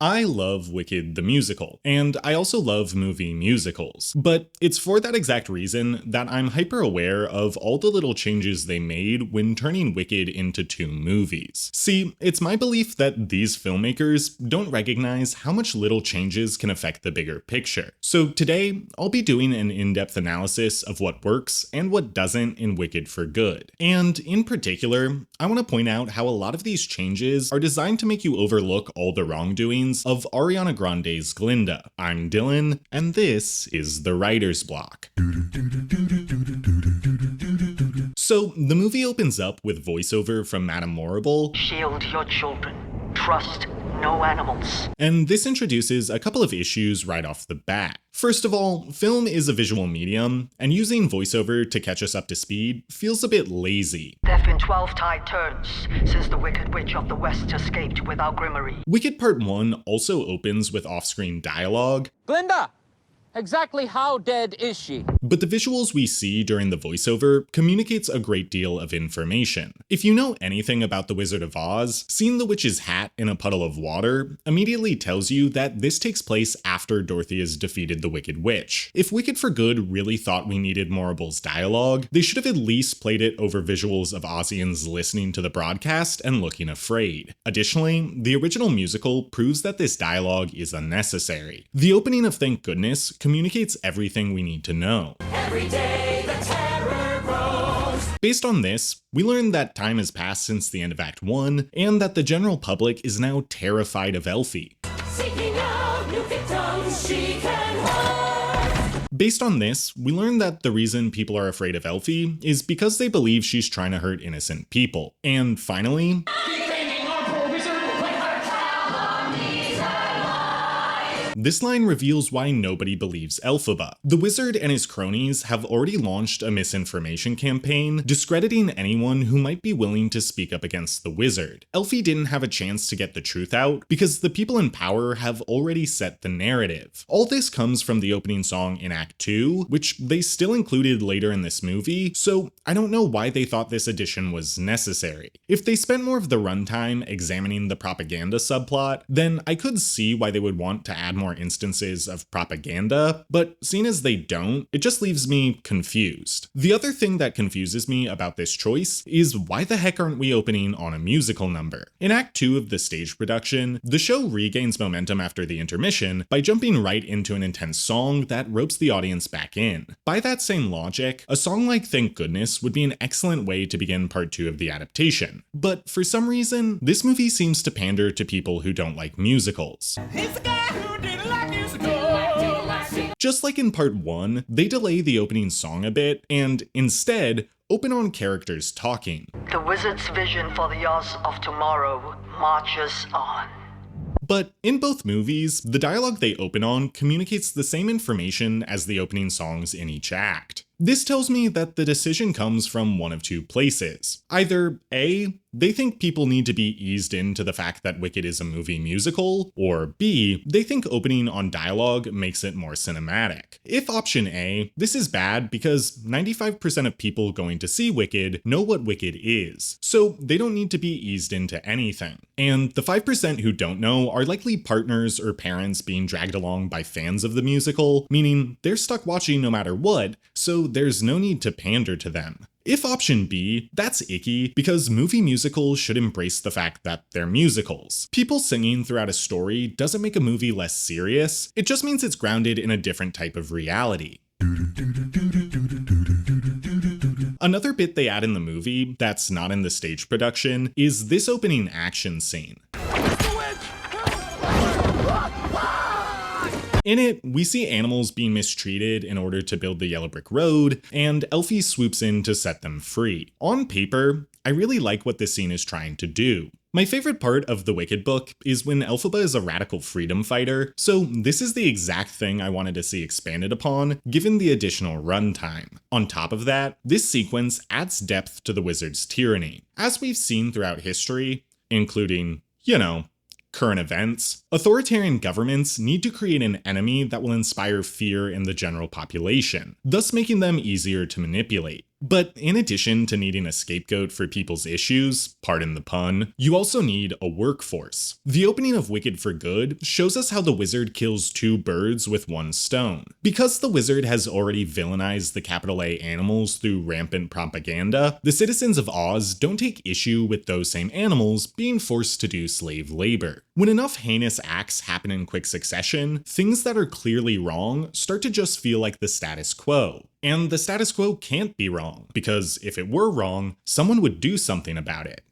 I love Wicked the musical, and I also love movie musicals, but it's for that exact reason that I'm hyper aware of all the little changes they made when turning Wicked into 2 movies. See, it's my belief that these filmmakers don't recognize how much little changes can affect the bigger picture. So today, I'll be doing an in-depth analysis of what works and what doesn't in Wicked for good. And in particular, I want to point out how a lot of these changes are designed to make you overlook all the wrongdoings of Ariana Grande's Glinda. I'm Dylan, and this is The Writer's Block. So, the movie opens up with voiceover from Madame Morrible. Shield your children. Trust no animals. And this introduces a couple of issues right off the bat. First of all, film is a visual medium, and using voiceover to catch us up to speed feels a bit lazy. There've been 12 tide turns since the Wicked Witch of the West escaped with our Grimmery. Wicked Part 1 also opens with off-screen dialogue. Glinda! Exactly how dead is she? But the visuals we see during the voiceover communicates a great deal of information. If you know anything about the Wizard of Oz, seeing the witch's hat in a puddle of water immediately tells you that this takes place after Dorothy has defeated the Wicked Witch. If Wicked for Good really thought we needed Morrible's dialogue, they should have at least played it over visuals of Ozians listening to the broadcast and looking afraid. Additionally, the original musical proves that this dialogue is unnecessary. The opening of Thank Goodness communicates everything we need to know. Every day the terror grows. Based on this, we learn that time has passed since the end of Act 1, and that the general public is now terrified of Elphie. Seeking out new victims she can hurt. Based on this, we learn that the reason people are afraid of Elphie is because they believe she's trying to hurt innocent people. And finally, this line reveals why nobody believes Elphaba. The wizard and his cronies have already launched a misinformation campaign discrediting anyone who might be willing to speak up against the wizard. Elphie didn't have a chance to get the truth out because the people in power have already set the narrative. All this comes from the opening song in Act 2, which they still included later in this movie, so I don't know why they thought this addition was necessary. If they spent more of the runtime examining the propaganda subplot, then I could see why they would want to add more instances of propaganda, but seeing as they don't, it just leaves me confused. The other thing that confuses me about this choice is why the heck aren't we opening on a musical number? In Act 2 of the stage production, the show regains momentum after the intermission by jumping right into an intense song that ropes the audience back in. By that same logic, a song like Thank Goodness would be an excellent way to begin part 2 of the adaptation. But for some reason, this movie seems to pander to people who don't like musicals. Just like in part 1, they delay the opening song a bit and instead open on characters talking. The wizard's vision for the Oz of tomorrow marches on. But in both movies, the dialogue they open on communicates the same information as the opening songs in each act. This tells me that the decision comes from one of two places. Either A, they think people need to be eased into the fact that Wicked is a movie musical, or B, they think opening on dialogue makes it more cinematic. If option A, this is bad because 95% of people going to see Wicked know what Wicked is, so they don't need to be eased into anything. And the 5% who don't know are likely partners or parents being dragged along by fans of the musical, meaning they're stuck watching no matter what, so there's no need to pander to them. If option B, that's icky because movie musicals should embrace the fact that they're musicals. People singing throughout a story doesn't make a movie less serious, it just means it's grounded in a different type of reality. Another bit they add in the movie that's not in the stage production is this opening action scene. In it, we see animals being mistreated in order to build the yellow brick road, and Elphie swoops in to set them free. On paper, I really like what this scene is trying to do. My favorite part of the Wicked book is when Elphaba is a radical freedom fighter, so this is the exact thing I wanted to see expanded upon, given the additional runtime. On top of that, this sequence adds depth to the wizard's tyranny. As we've seen throughout history, including, current events, authoritarian governments need to create an enemy that will inspire fear in the general population, thus making them easier to manipulate. But in addition to needing a scapegoat for people's issues, pardon the pun, you also need a workforce. The opening of Wicked for Good shows us how the wizard kills 2 birds with 1 stone. Because the wizard has already villainized the capital A animals through rampant propaganda, the citizens of Oz don't take issue with those same animals being forced to do slave labor. When enough heinous acts happen in quick succession, things that are clearly wrong start to just feel like the status quo. And the status quo can't be wrong, because if it were wrong, someone would do something about it.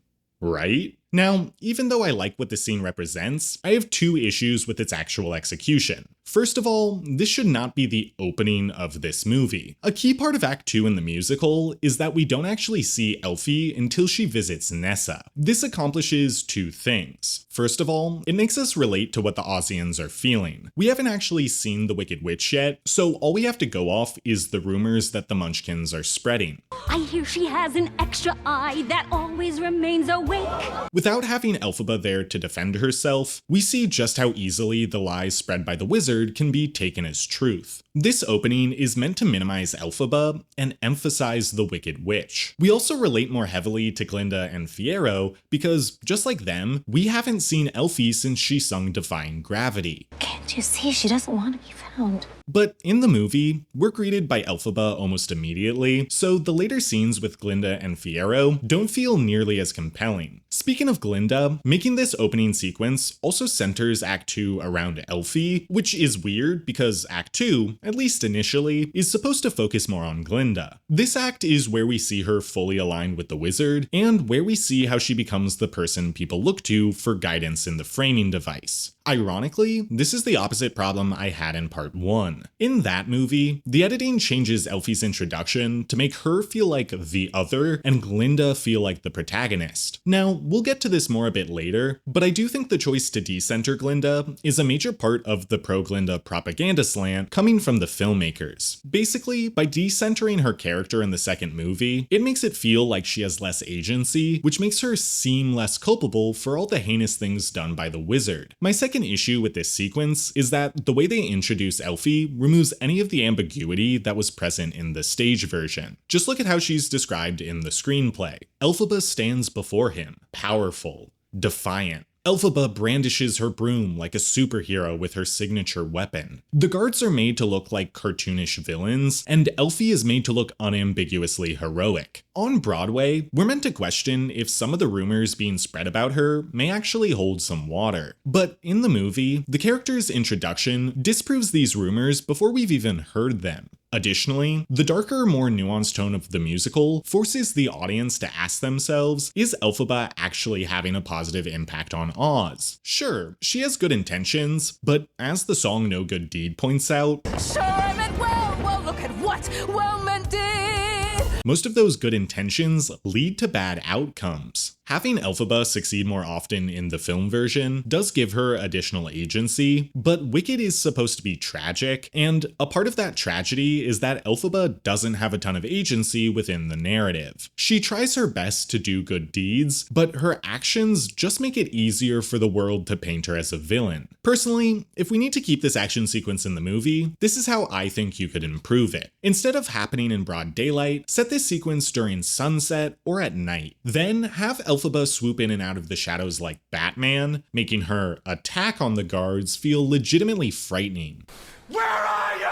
Right? Now, even though I like what the scene represents, I have 2 issues with its actual execution. First of all, this should not be the opening of this movie. A key part of Act 2 in the musical is that we don't actually see Elphie until she visits Nessa. This accomplishes 2 things. First of all, it makes us relate to what the Ozians are feeling. We haven't actually seen the Wicked Witch yet, so all we have to go off is the rumors that the Munchkins are spreading. I hear she has an extra eye that always remains awake. Without having Elphaba there to defend herself, we see just how easily the lies spread by the wizard can be taken as truth. This opening is meant to minimize Elphaba and emphasize the Wicked Witch. We also relate more heavily to Glinda and Fiero because, just like them, we haven't seen Elphie since she sung Defying Gravity. Can't you see she doesn't want to be found? But in the movie, we're greeted by Elphaba almost immediately, so the later scenes with Glinda and Fiero don't feel nearly as compelling. Speaking of Glinda, making this opening sequence also centers Act 2 around Elphie, which is weird because Act 2, at least initially, is supposed to focus more on Glinda. This act is where we see her fully aligned with the wizard, and where we see how she becomes the person people look to for guidance in the framing device. Ironically, this is the opposite problem I had in part 1. In that movie, the editing changes Elphie's introduction to make her feel like the other and Glinda feel like the protagonist. Now, we'll get to this more a bit later, but I do think the choice to decenter Glinda is a major part of the pro-Glinda propaganda slant coming from the filmmakers. Basically, by decentering her character in the second movie, it makes it feel like she has less agency, which makes her seem less culpable for all the heinous things done by the wizard. My second issue with this sequence is that the way they introduce Elphie removes any of the ambiguity that was present in the stage version. Just look at how she's described in the screenplay. Elphaba stands before him, powerful, defiant. Elphaba brandishes her broom like a superhero with her signature weapon. The guards are made to look like cartoonish villains, and Elphie is made to look unambiguously heroic. On Broadway, we're meant to question if some of the rumors being spread about her may actually hold some water. But in the movie, the character's introduction disproves these rumors before we've even heard them. Additionally, the darker, more nuanced tone of the musical forces the audience to ask themselves, is Elphaba actually having a positive impact on Oz? Sure, she has good intentions, but as the song No Good Deed points out, Sure, I meant well, look at what well meant did. most of those good intentions lead to bad outcomes. Having Elphaba succeed more often in the film version does give her additional agency, but Wicked is supposed to be tragic, and a part of that tragedy is that Elphaba doesn't have a ton of agency within the narrative. She tries her best to do good deeds, but her actions just make it easier for the world to paint her as a villain. Personally, if we need to keep this action sequence in the movie, this is how I think you could improve it. Instead of happening in broad daylight, set this sequence during sunset or at night. Then have Elphaba swoop in and out of the shadows like Batman, making her attack on the guards feel legitimately frightening. Where are you?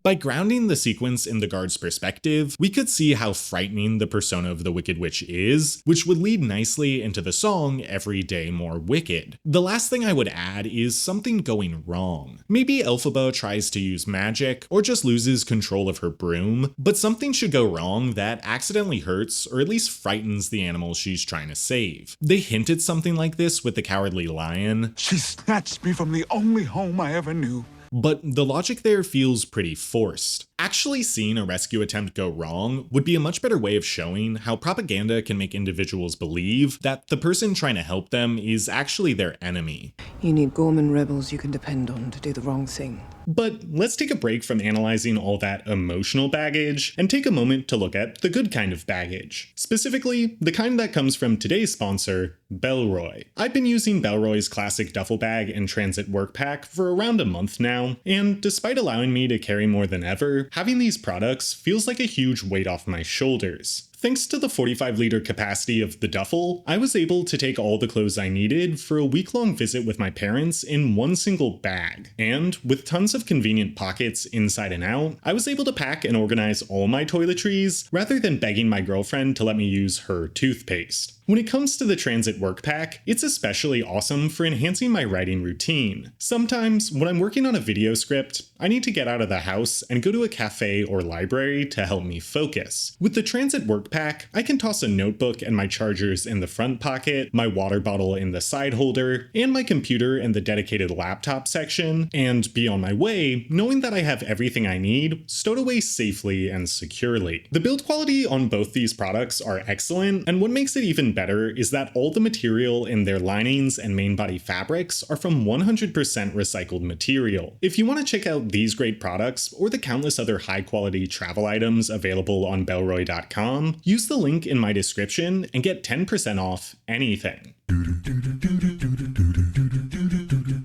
By grounding the sequence in the guard's perspective, we could see how frightening the persona of the Wicked Witch is, which would lead nicely into the song Every Day More Wicked. The last thing I would add is something going wrong. Maybe Elphaba tries to use magic, or just loses control of her broom, but something should go wrong that accidentally hurts or at least frightens the animal she's trying to save. They hinted something like this with the Cowardly Lion. She snatched me from the only home I ever knew. But the logic there feels pretty forced. Actually seeing a rescue attempt go wrong would be a much better way of showing how propaganda can make individuals believe that the person trying to help them is actually their enemy. You need Gorman rebels you can depend on to do the wrong thing. But let's take a break from analyzing all that emotional baggage and take a moment to look at the good kind of baggage. Specifically, the kind that comes from today's sponsor, Bellroy. I've been using Bellroy's classic duffel bag and transit work pack for around a month now, and despite allowing me to carry more than ever, creator, having these products feels like a huge weight off my shoulders. Thanks to the 45-liter capacity of the duffel, I was able to take all the clothes I needed for a week-long visit with my parents in one single bag. And with tons of convenient pockets inside and out, I was able to pack and organize all my toiletries rather than begging my girlfriend to let me use her toothpaste. When it comes to the Transit Work Pack, it's especially awesome for enhancing my writing routine. Sometimes, when I'm working on a video script, I need to get out of the house and go to a cafe or library to help me focus. With the Transit Work Pack, I can toss a notebook and my chargers in the front pocket, my water bottle in the side holder, and my computer in the dedicated laptop section, and be on my way, knowing that I have everything I need stowed away safely and securely. The build quality on both these products are excellent, and what makes it even better is that all the material in their linings and main body fabrics are from 100% recycled material. If you want to check out these great products or the countless other high quality travel items available on Bellroy.com, use the link in my description and get 10% off anything.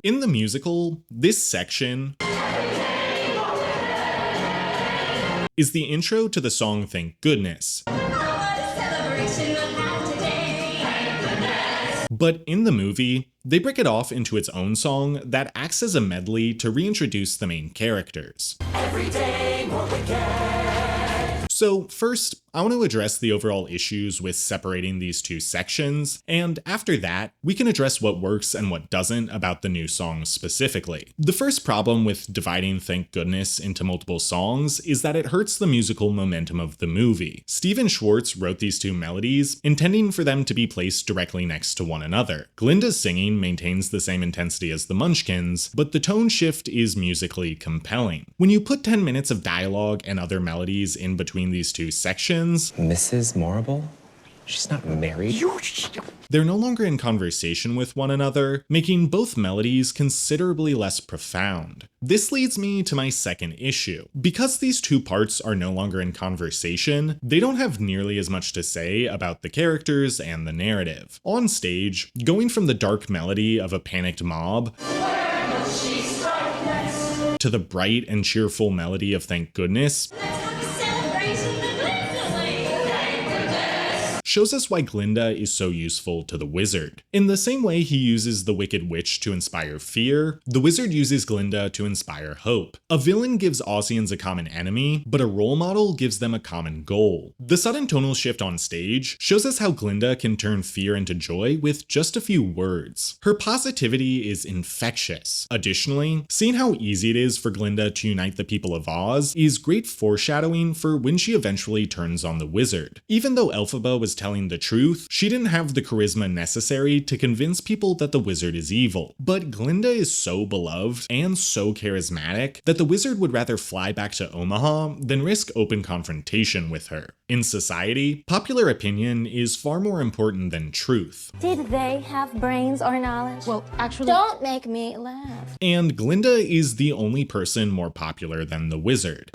In the musical, this section is the intro to the song Thank Goodness. But in the movie, they break it off into its own song that acts as a medley to reintroduce the main characters. Every day more wicked. So first, I want to address the overall issues with separating these two sections, and after that, we can address what works and what doesn't about the new song specifically. The first problem with dividing Thank Goodness into multiple songs is that it hurts the musical momentum of the movie. Steven Schwartz wrote these two melodies, intending for them to be placed directly next to one another. Glinda's singing maintains the same intensity as the Munchkins, but the tone shift is musically compelling. When you put 10 minutes of dialogue and other melodies in between these two sections, Mrs. Morrible? She's not married. They're no longer in conversation with one another, making both melodies considerably less profound. This leads me to my second issue. Because these two parts are no longer in conversation, they don't have nearly as much to say about the characters and the narrative. On stage, going from the dark melody of a panicked mob to the bright and cheerful melody of Thank Goodness shows us why Glinda is so useful to the wizard. In the same way he uses the Wicked Witch to inspire fear, the wizard uses Glinda to inspire hope. A villain gives Aussians a common enemy, but a role model gives them a common goal. The sudden tonal shift on stage shows us how Glinda can turn fear into joy with just a few words. Her positivity is infectious. Additionally, seeing how easy it is for Glinda to unite the people of Oz is great foreshadowing for when she eventually turns on the wizard. Even though Elphaba was telling the truth, she didn't have the charisma necessary to convince people that the wizard is evil. But Glinda is so beloved and so charismatic that the wizard would rather fly back to Omaha than risk open confrontation with her. In society, popular opinion is far more important than truth. Did they have brains or knowledge? Well, actually... Don't make me laugh. And Glinda is the only person more popular than the wizard.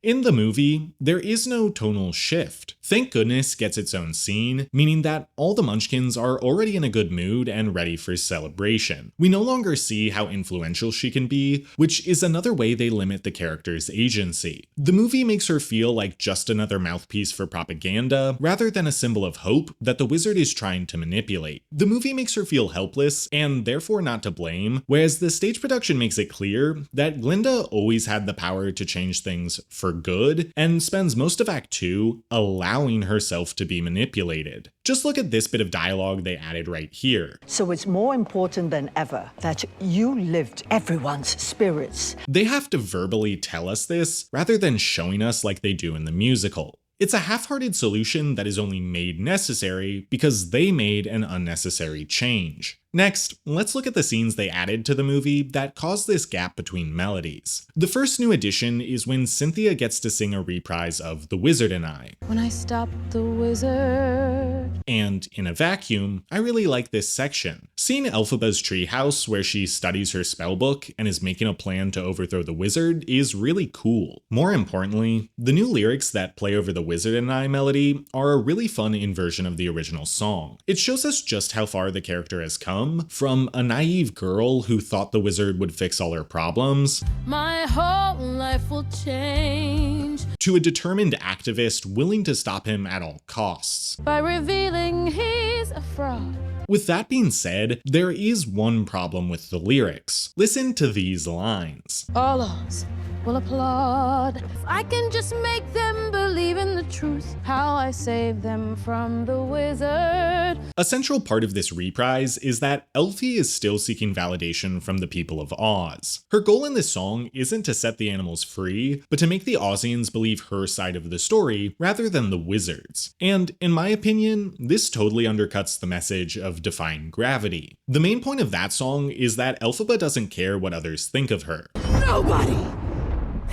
In the movie, there is no tonal shift. Thank Goodness gets its own scene, meaning that all the Munchkins are already in a good mood and ready for celebration. We no longer see how influential she can be, which is another way they limit the character's agency. The movie makes her feel like just another mouthpiece for propaganda, rather than a symbol of hope that the wizard is trying to manipulate. The movie makes her feel helpless, and therefore not to blame, whereas the stage production makes it clear that Glinda always had the power to change things for good, and spends most of Act 2 allowing herself to be manipulated. Just look at this bit of dialogue they added right here. So it's more important than ever that you lift everyone's spirits. They have to verbally tell us this, rather than showing us like they do in the musical. It's a half-hearted solution that is only made necessary because they made an unnecessary change. Next, let's look at the scenes they added to the movie that caused this gap between melodies. The first new addition is when Cynthia gets to sing a reprise of The Wizard and I. When I stopped the wizard. And and in a vacuum, I really like this section. Seeing Elphaba's treehouse where she studies her spellbook and is making a plan to overthrow the wizard is really cool. More importantly, the new lyrics that play over the Wizard and I melody are a really fun inversion of the original song. It shows us just how far the character has come, from a naive girl who thought the wizard would fix all her problems, My whole life will change to a determined activist willing to stop him at all costs. by revealing he's a fraud. With that being said, there is one problem with the lyrics. Listen to these lines. All odds will applaud. If I can just make them believe in the truth, how I save them from the wizard. A central part of this reprise is that Elphie is still seeking validation from the people of Oz. Her goal in this song isn't to set the animals free, but to make the Ozians believe her side of the story rather than the wizard's. And in my opinion, this totally undercuts the message of defying gravity. The main point of that song is that Elphaba doesn't care what others think of her. Nobody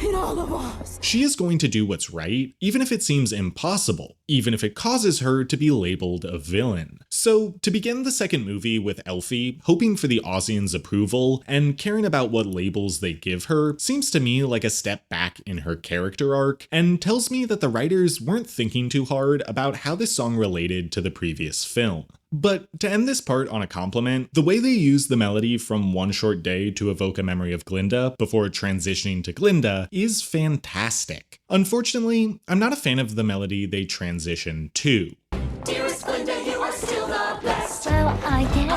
in all of us. She is going to do what's right, even if it seems impossible, even if it causes her to be labeled a villain. So, to begin the second movie with Elphie, hoping for the Ozians' approval and caring about what labels they give her, seems to me like a step back in her character arc, and tells me that the writers weren't thinking too hard about how this song related to the previous film. But to end this part on a compliment, the way they use the melody from One Short Day to evoke a memory of Glinda before transitioning to Glinda is fantastic. Unfortunately, I'm not a fan of the melody they transition to. Dearest Glinda, you are still the best. Well, I guess.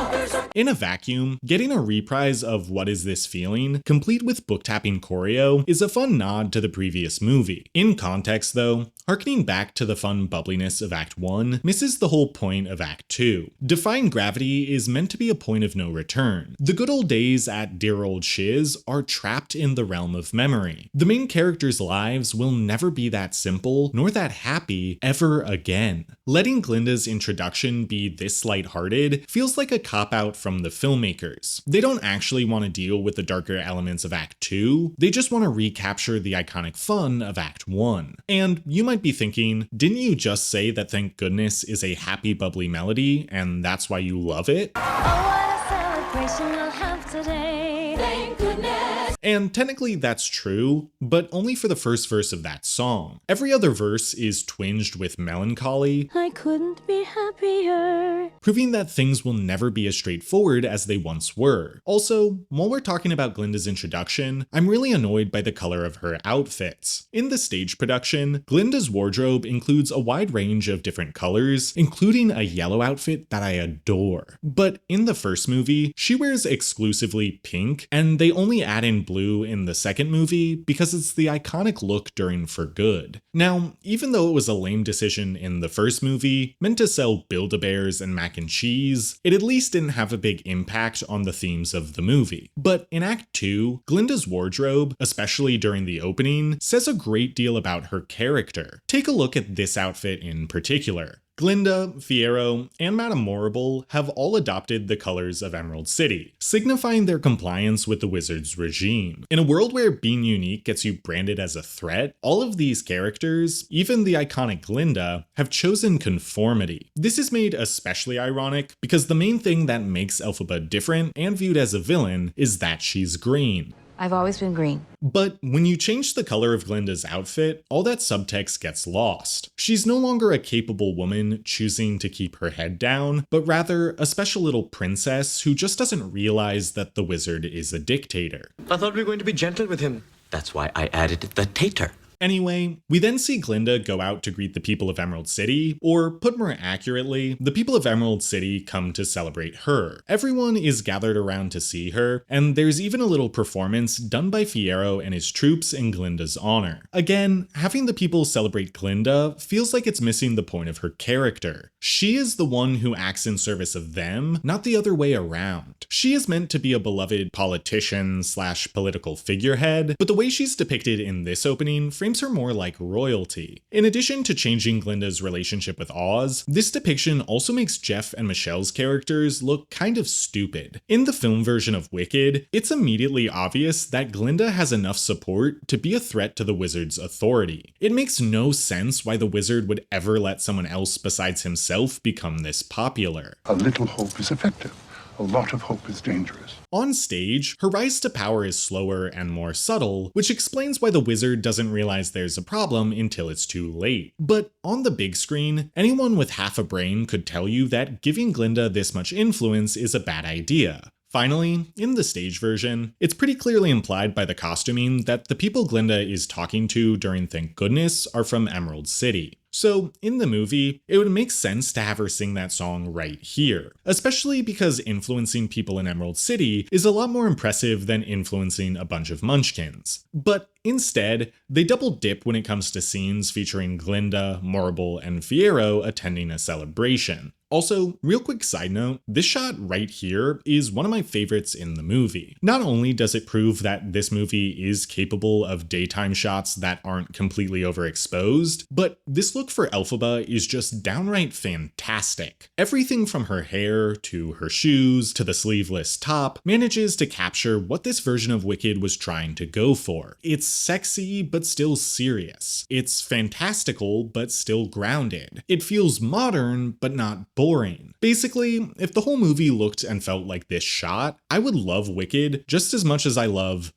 In a vacuum, getting a reprise of What Is This Feeling, complete with book tapping choreo, is a fun nod to the previous movie. In context though, harkening back to the fun bubbliness of Act 1 misses the whole point of Act 2. Defying gravity is meant to be a point of no return. The good old days at dear old Shiz are trapped in the realm of memory. The main characters' lives will never be that simple, nor that happy, ever again. Letting Glinda's introduction be this lighthearted feels like a cop-out from the filmmakers. They don't actually want to deal with the darker elements of Act 2, they just want to recapture the iconic fun of Act 1. And you might be thinking, didn't you just say that Thank Goodness is a happy bubbly melody, and that's why you love it? Oh, what a celebration we'll have today. Thank goodness. And technically that's true, but only for the first verse of that song. Every other verse is twinged with melancholy, I couldn't be happier. proving that things will never be as straightforward as they once were. Also, while we're talking about Glinda's introduction, I'm really annoyed by the color of her outfits. In the stage production, Glinda's wardrobe includes a wide range of different colors, including a yellow outfit that I adore. But in the first movie, she wears exclusively pink, and they only add in blue in the second movie because it's the iconic look during For Good. Now, even though it was a lame decision in the first movie, meant to sell Build-A-Bears and mac and cheese, it at least didn't have a big impact on the themes of the movie. But in Act 2, Glinda's wardrobe, especially during the opening, says a great deal about her character. Take a look at this outfit in particular. Glinda, Fiero, and Madame Morrible have all adopted the colors of Emerald City, signifying their compliance with the wizard's regime. In a world where being unique gets you branded as a threat, all of these characters, even the iconic Glinda, have chosen conformity. This is made especially ironic because the main thing that makes Elphaba different and viewed as a villain is that she's green. I've always been green. But when you change the color of Glinda's outfit, all that subtext gets lost. She's no longer a capable woman choosing to keep her head down, but rather a special little princess who just doesn't realize that the wizard is a dictator. I thought we were going to be gentle with him. That's why I added the tater. Anyway, we then see Glinda go out to greet the people of Emerald City, or put more accurately, the people of Emerald City come to celebrate her. Everyone is gathered around to see her, and there's even a little performance done by Fiero and his troops in Glinda's honor. Again, having the people celebrate Glinda feels like it's missing the point of her character. She is the one who acts in service of them, not the other way around. She is meant to be a beloved politician / political figurehead, but the way she's depicted in this opening frames frames her more like royalty. In addition to changing Glinda's relationship with Oz, this depiction also makes Jeff and Michelle's characters look kind of stupid. In the film version of Wicked, it's immediately obvious that Glinda has enough support to be a threat to the wizard's authority. It makes no sense why the wizard would ever let someone else besides himself become this popular. A little hope is effective. A lot of hope is dangerous. On stage, her rise to power is slower and more subtle, which explains why the wizard doesn't realize there's a problem until it's too late. But on the big screen, anyone with half a brain could tell you that giving Glinda this much influence is a bad idea. Finally, in the stage version, it's pretty clearly implied by the costuming that the people Glinda is talking to during Thank Goodness are from Emerald City. So, in the movie, it would make sense to have her sing that song right here, especially because influencing people in Emerald City is a lot more impressive than influencing a bunch of munchkins. But instead, they double dip when it comes to scenes featuring Glinda, Marble, and Fiero attending a celebration. Also, real quick side note, this shot right here is one of my favorites in the movie. Not only does it prove that this movie is capable of daytime shots that aren't completely overexposed, but this look for Elphaba is just downright fantastic. Everything from her hair, to her shoes, to the sleeveless top, manages to capture what this version of Wicked was trying to go for. It's sexy, but still serious. It's fantastical, but still grounded. It feels modern, but not boring. Basically, if the whole movie looked and felt like this shot, I would love Wicked just as much as I love,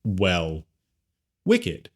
well, Wicked.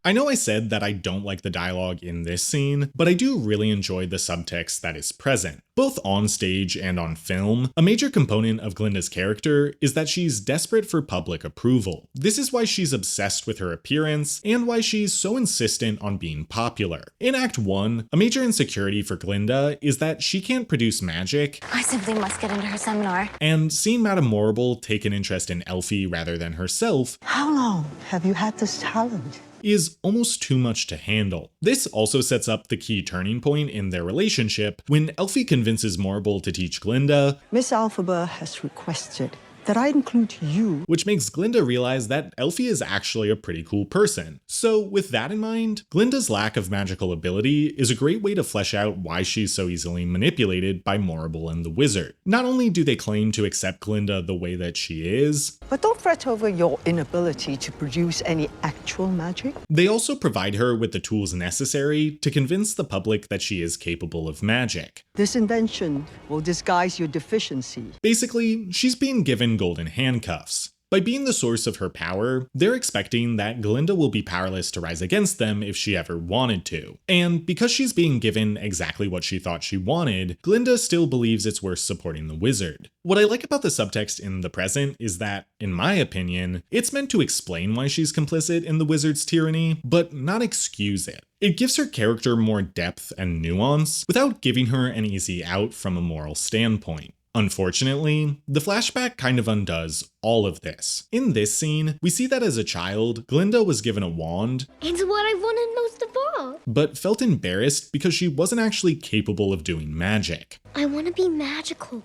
I know I said that I don't like the dialogue in this scene, but I do really enjoy the subtext that is present. Both on stage and on film, a major component of Glinda's character is that she's desperate for public approval. This is why she's obsessed with her appearance, and why she's so insistent on being popular. In Act 1, a major insecurity for Glinda is that she can't produce magic. I simply must get into her seminar. And seeing Madame Morrible take an interest in Elfie rather than herself, how long have you had this talent? Is almost too much to handle. This also sets up the key turning point in their relationship when Elfie convinces Marble to teach Glinda, Miss Elphaba has requested that I include you, which makes Glinda realize that Elfie is actually a pretty cool person. So with that in mind, Glinda's lack of magical ability is a great way to flesh out why she's so easily manipulated by Marble and the wizard. Not only do they claim to accept Glinda the way that she is, but don't fret over your inability to produce any actual magic. They also provide her with the tools necessary to convince the public that she is capable of magic. This invention will disguise your deficiency. Basically, she's being given golden handcuffs. By being the source of her power, they're expecting that Glinda will be powerless to rise against them if she ever wanted to. And because she's being given exactly what she thought she wanted, Glinda still believes it's worth supporting the wizard. What I like about the subtext in the present is that, in my opinion, it's meant to explain why she's complicit in the wizard's tyranny, but not excuse it. It gives her character more depth and nuance without giving her an easy out from a moral standpoint. Unfortunately, the flashback kind of undoes all of this. In this scene, we see that as a child, Glinda was given a wand. It's what I wanted most of all. But felt embarrassed because she wasn't actually capable of doing magic. I want to be magical.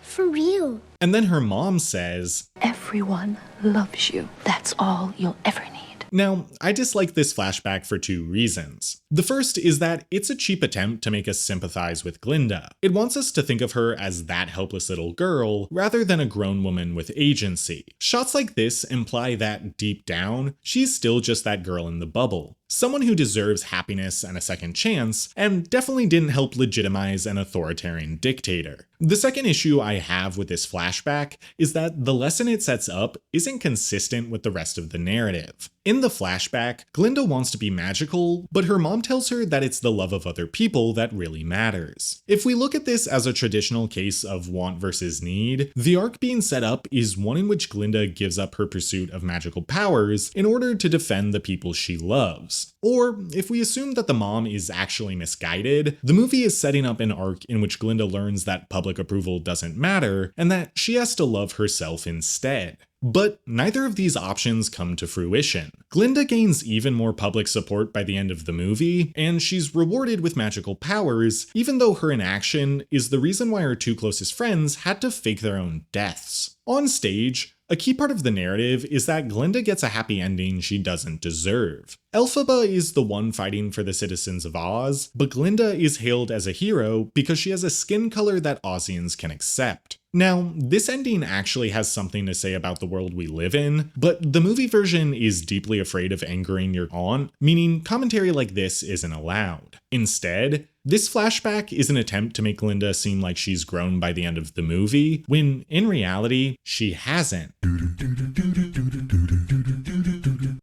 For real. And then her mom says, everyone loves you. That's all you'll ever need. Now, I dislike this flashback for two reasons. The first is that it's a cheap attempt to make us sympathize with Glinda. It wants us to think of her as that helpless little girl, rather than a grown woman with agency. Shots like this imply that, deep down, she's still just that girl in the bubble. Someone who deserves happiness and a second chance, and definitely didn't help legitimize an authoritarian dictator. The second issue I have with this flashback is that the lesson it sets up isn't consistent with the rest of the narrative. In the flashback, Glinda wants to be magical, but her mom tells her that it's the love of other people that really matters. If we look at this as a traditional case of want versus need, the arc being set up is one in which Glinda gives up her pursuit of magical powers in order to defend the people she loves. Or, if we assume that the mom is actually misguided, the movie is setting up an arc in which Glinda learns that public approval doesn't matter, and that she has to love herself instead. But neither of these options come to fruition. Glinda gains even more public support by the end of the movie, and she's rewarded with magical powers, even though her inaction is the reason why her two closest friends had to fake their own deaths. On stage, A key part of the narrative is that Glinda gets a happy ending she doesn't deserve. Elphaba is the one fighting for the citizens of Oz, but Glinda is hailed as a hero because she has a skin color that Ozians can accept. Now, this ending actually has something to say about the world we live in, but the movie version is deeply afraid of angering your aunt, meaning commentary like this isn't allowed. Instead, this flashback is an attempt to make Glinda seem like she's grown by the end of the movie, when in reality, she hasn't.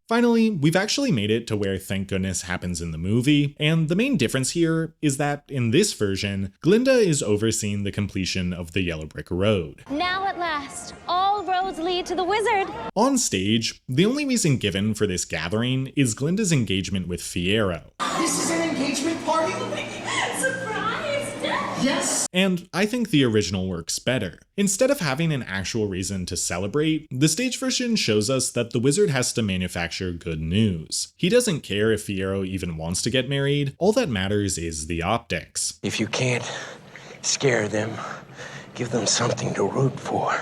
Finally, we've actually made it to where thank goodness happens in the movie, and the main difference here is that in this version, Glinda is overseeing the completion of the Yellow Brick Road. Now at last, all roads lead to the wizard. On stage, the only reason given for this gathering is Glinda's engagement with Fiero. This is an engagement party? Surprised! Yes! And I think the original works better. Instead of having an actual reason to celebrate, the stage version shows us that the wizard has to manufacture good news. He doesn't care if Fiero even wants to get married, all that matters is the optics. If you can't scare them, give them something to root for.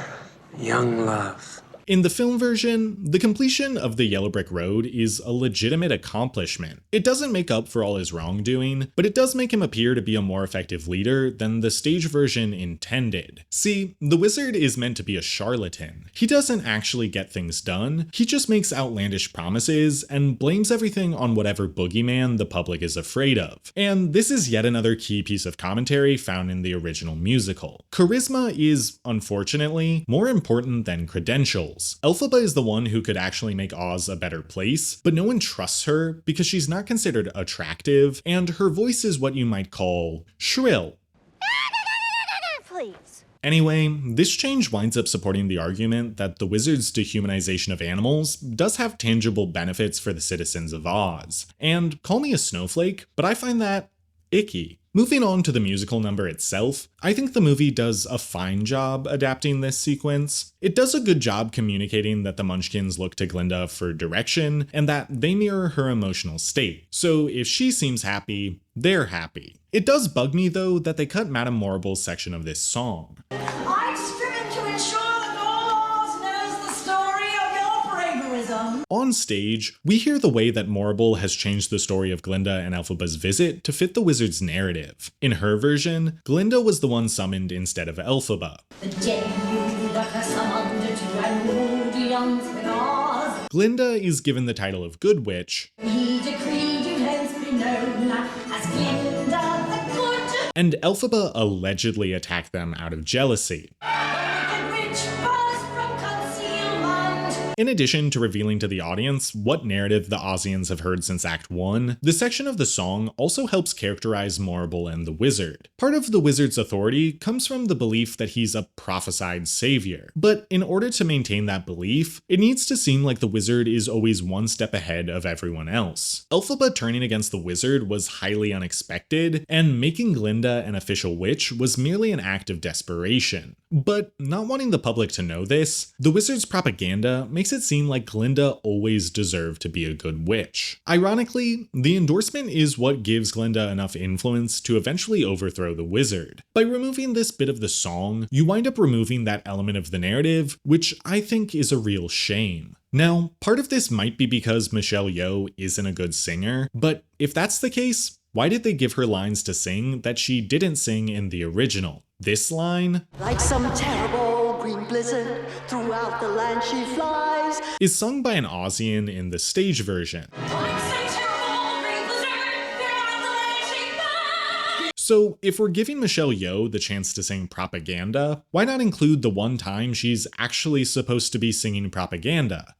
Young love. In the film version, the completion of the Yellow Brick Road is a legitimate accomplishment. It doesn't make up for all his wrongdoing, but it does make him appear to be a more effective leader than the stage version intended. See, the wizard is meant to be a charlatan. He doesn't actually get things done, he just makes outlandish promises and blames everything on whatever boogeyman the public is afraid of. And this is yet another key piece of commentary found in the original musical. Charisma is, unfortunately, more important than credentials. Elphaba is the one who could actually make Oz a better place, but no one trusts her because she's not considered attractive, and her voice is what you might call shrill. Please. Anyway, this change winds up supporting the argument that the wizard's dehumanization of animals does have tangible benefits for the citizens of Oz. And call me a snowflake, but I find that icky. Moving on to the musical number itself, I think the movie does a fine job adapting this sequence. It does a good job communicating that the Munchkins look to Glinda for direction and that they mirror her emotional state. So if she seems happy, they're happy. It does bug me though that they cut Madame Morrible's section of this song. I've striven to ensure that all Oz knows the story of your braverism. On stage, we hear the way that Morrible has changed the story of Glinda and Elphaba's visit to fit the wizard's narrative. In her version, Glinda was the one summoned instead of Elphaba. The day you that has summoned to and ruled the young with Oz. Glinda is given the title of Good Witch. He decreed you hence be known as Glinda the Good. And Elphaba allegedly attacked them out of jealousy. In addition to revealing to the audience what narrative the Ozians have heard since Act 1, the section of the song also helps characterize Morrible and the wizard. Part of the wizard's authority comes from the belief that he's a prophesied savior, but in order to maintain that belief, it needs to seem like the wizard is always one step ahead of everyone else. Elphaba turning against the wizard was highly unexpected, and making Glinda an official witch was merely an act of desperation. But not wanting the public to know this, the wizard's propaganda makes it seem like Glinda always deserved to be a good witch. Ironically, the endorsement is what gives Glinda enough influence to eventually overthrow the wizard. By removing this bit of the song, you wind up removing that element of the narrative, which I think is a real shame. Now, part of this might be because Michelle Yeoh isn't a good singer, but if that's the case, why did they give her lines to sing that she didn't sing in the original? This line, like some terrible green blizzard, throughout the land she flies, is sung by an Ozian in the stage version. So if we're giving Michelle Yeoh the chance to sing propaganda, why not include the one time she's actually supposed to be singing propaganda?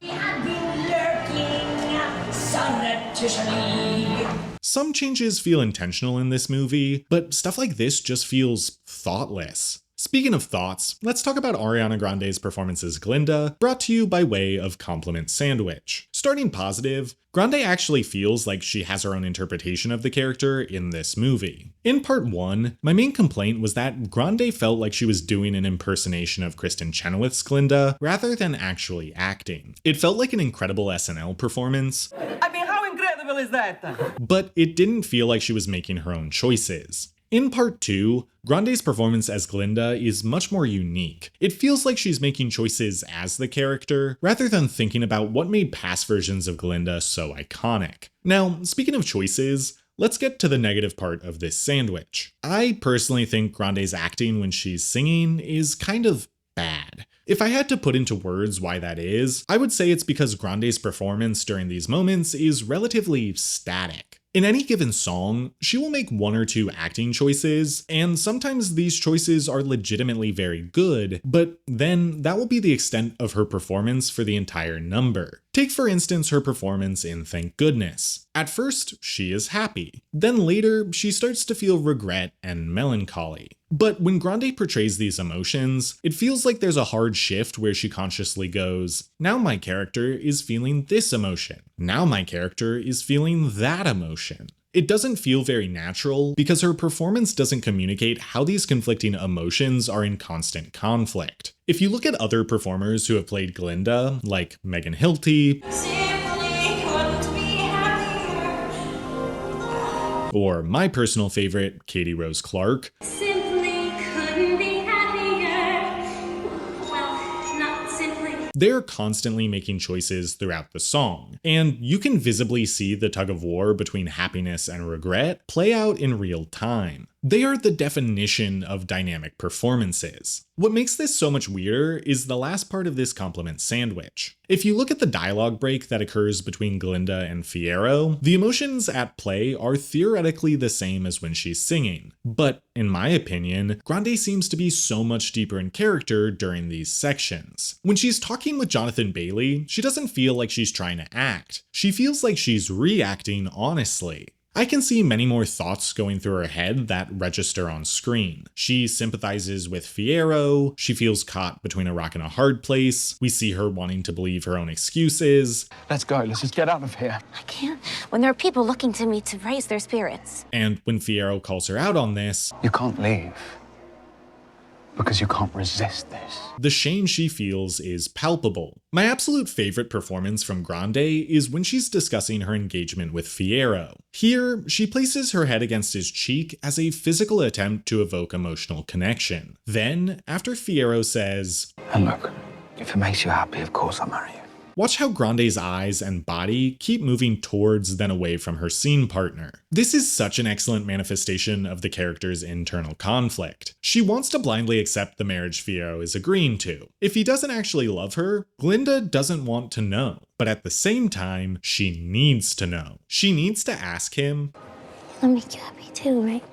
Some changes feel intentional in this movie, but stuff like this just feels thoughtless. Speaking of thoughts, let's talk about Ariana Grande's performance as Glinda, brought to you by way of Compliment Sandwich. Starting positive, Grande actually feels like she has her own interpretation of the character in this movie. In part 1, my main complaint was that Grande felt like she was doing an impersonation of Kristen Chenoweth's Glinda, rather than actually acting. It felt like an incredible SNL performance. I mean, how incredible is that? But it didn't feel like she was making her own choices. In part 2, Grande's performance as Glinda is much more unique. It feels like she's making choices as the character, rather than thinking about what made past versions of Glinda so iconic. Now, speaking of choices, let's get to the negative part of this sandwich. I personally think Grande's acting when she's singing is kind of bad. If I had to put into words why that is, I would say it's because Grande's performance during these moments is relatively static. In any given song, she will make one or two acting choices, and sometimes these choices are legitimately very good, but then that will be the extent of her performance for the entire number. Take for instance her performance in Thank Goodness. At first, she is happy. Then later, she starts to feel regret and melancholy. But when Grande portrays these emotions, it feels like there's a hard shift where she consciously goes, now my character is feeling this emotion. Now my character is feeling that emotion. It doesn't feel very natural because her performance doesn't communicate how these conflicting emotions are in constant conflict. If you look at other performers who have played Glinda, like Megan Hilty, or my personal favorite, Katie Rose Clark, they're constantly making choices throughout the song, and you can visibly see the tug of war between happiness and regret play out in real time. They are the definition of dynamic performances. What makes this so much weirder is the last part of this compliment sandwich. If you look at the dialogue break that occurs between Glinda and Fiero, the emotions at play are theoretically the same as when she's singing. But in my opinion, Grande seems to be so much deeper in character during these sections. When she's talking with Jonathan Bailey, she doesn't feel like she's trying to act. She feels like she's reacting honestly. I can see many more thoughts going through her head that register on screen. She sympathizes with Fiero, she feels caught between a rock and a hard place, we see her wanting to believe her own excuses. Let's go, let's just get out of here. I can't when there are people looking to me to raise their spirits. And when Fiero calls her out on this, you can't leave. Because you can't resist this. The shame she feels is palpable. My absolute favorite performance from Grande is when she's discussing her engagement with Fiero. Here, she places her head against his cheek as a physical attempt to evoke emotional connection. Then, after Fiero says, and look, if it makes you happy, of course I'll marry you. Watch how Grande's eyes and body keep moving towards then away from her scene partner. This is such an excellent manifestation of the character's internal conflict. She wants to blindly accept the marriage Fiero is agreeing to. If he doesn't actually love her, Glinda doesn't want to know. But at the same time, she needs to know. She needs to ask him, I'll make you happy too, right?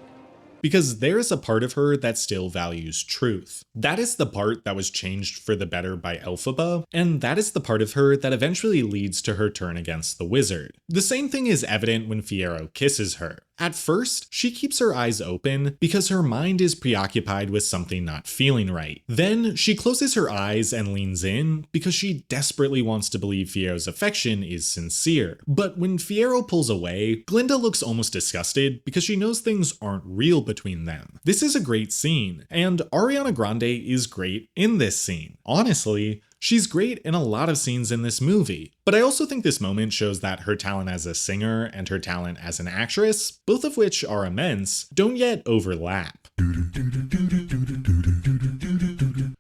Because there is a part of her that still values truth. That is the part that was changed for the better by Elphaba, and that is the part of her that eventually leads to her turn against the wizard. The same thing is evident when Fiero kisses her. At first, she keeps her eyes open because her mind is preoccupied with something not feeling right. Then, she closes her eyes and leans in because she desperately wants to believe Fiero's affection is sincere. But when Fiero pulls away, Glinda looks almost disgusted because she knows things aren't real between them. This is a great scene, and Ariana Grande is great in this scene. Honestly, she's great in a lot of scenes in this movie, but I also think this moment shows that her talent as a singer and her talent as an actress, both of which are immense, don't yet overlap.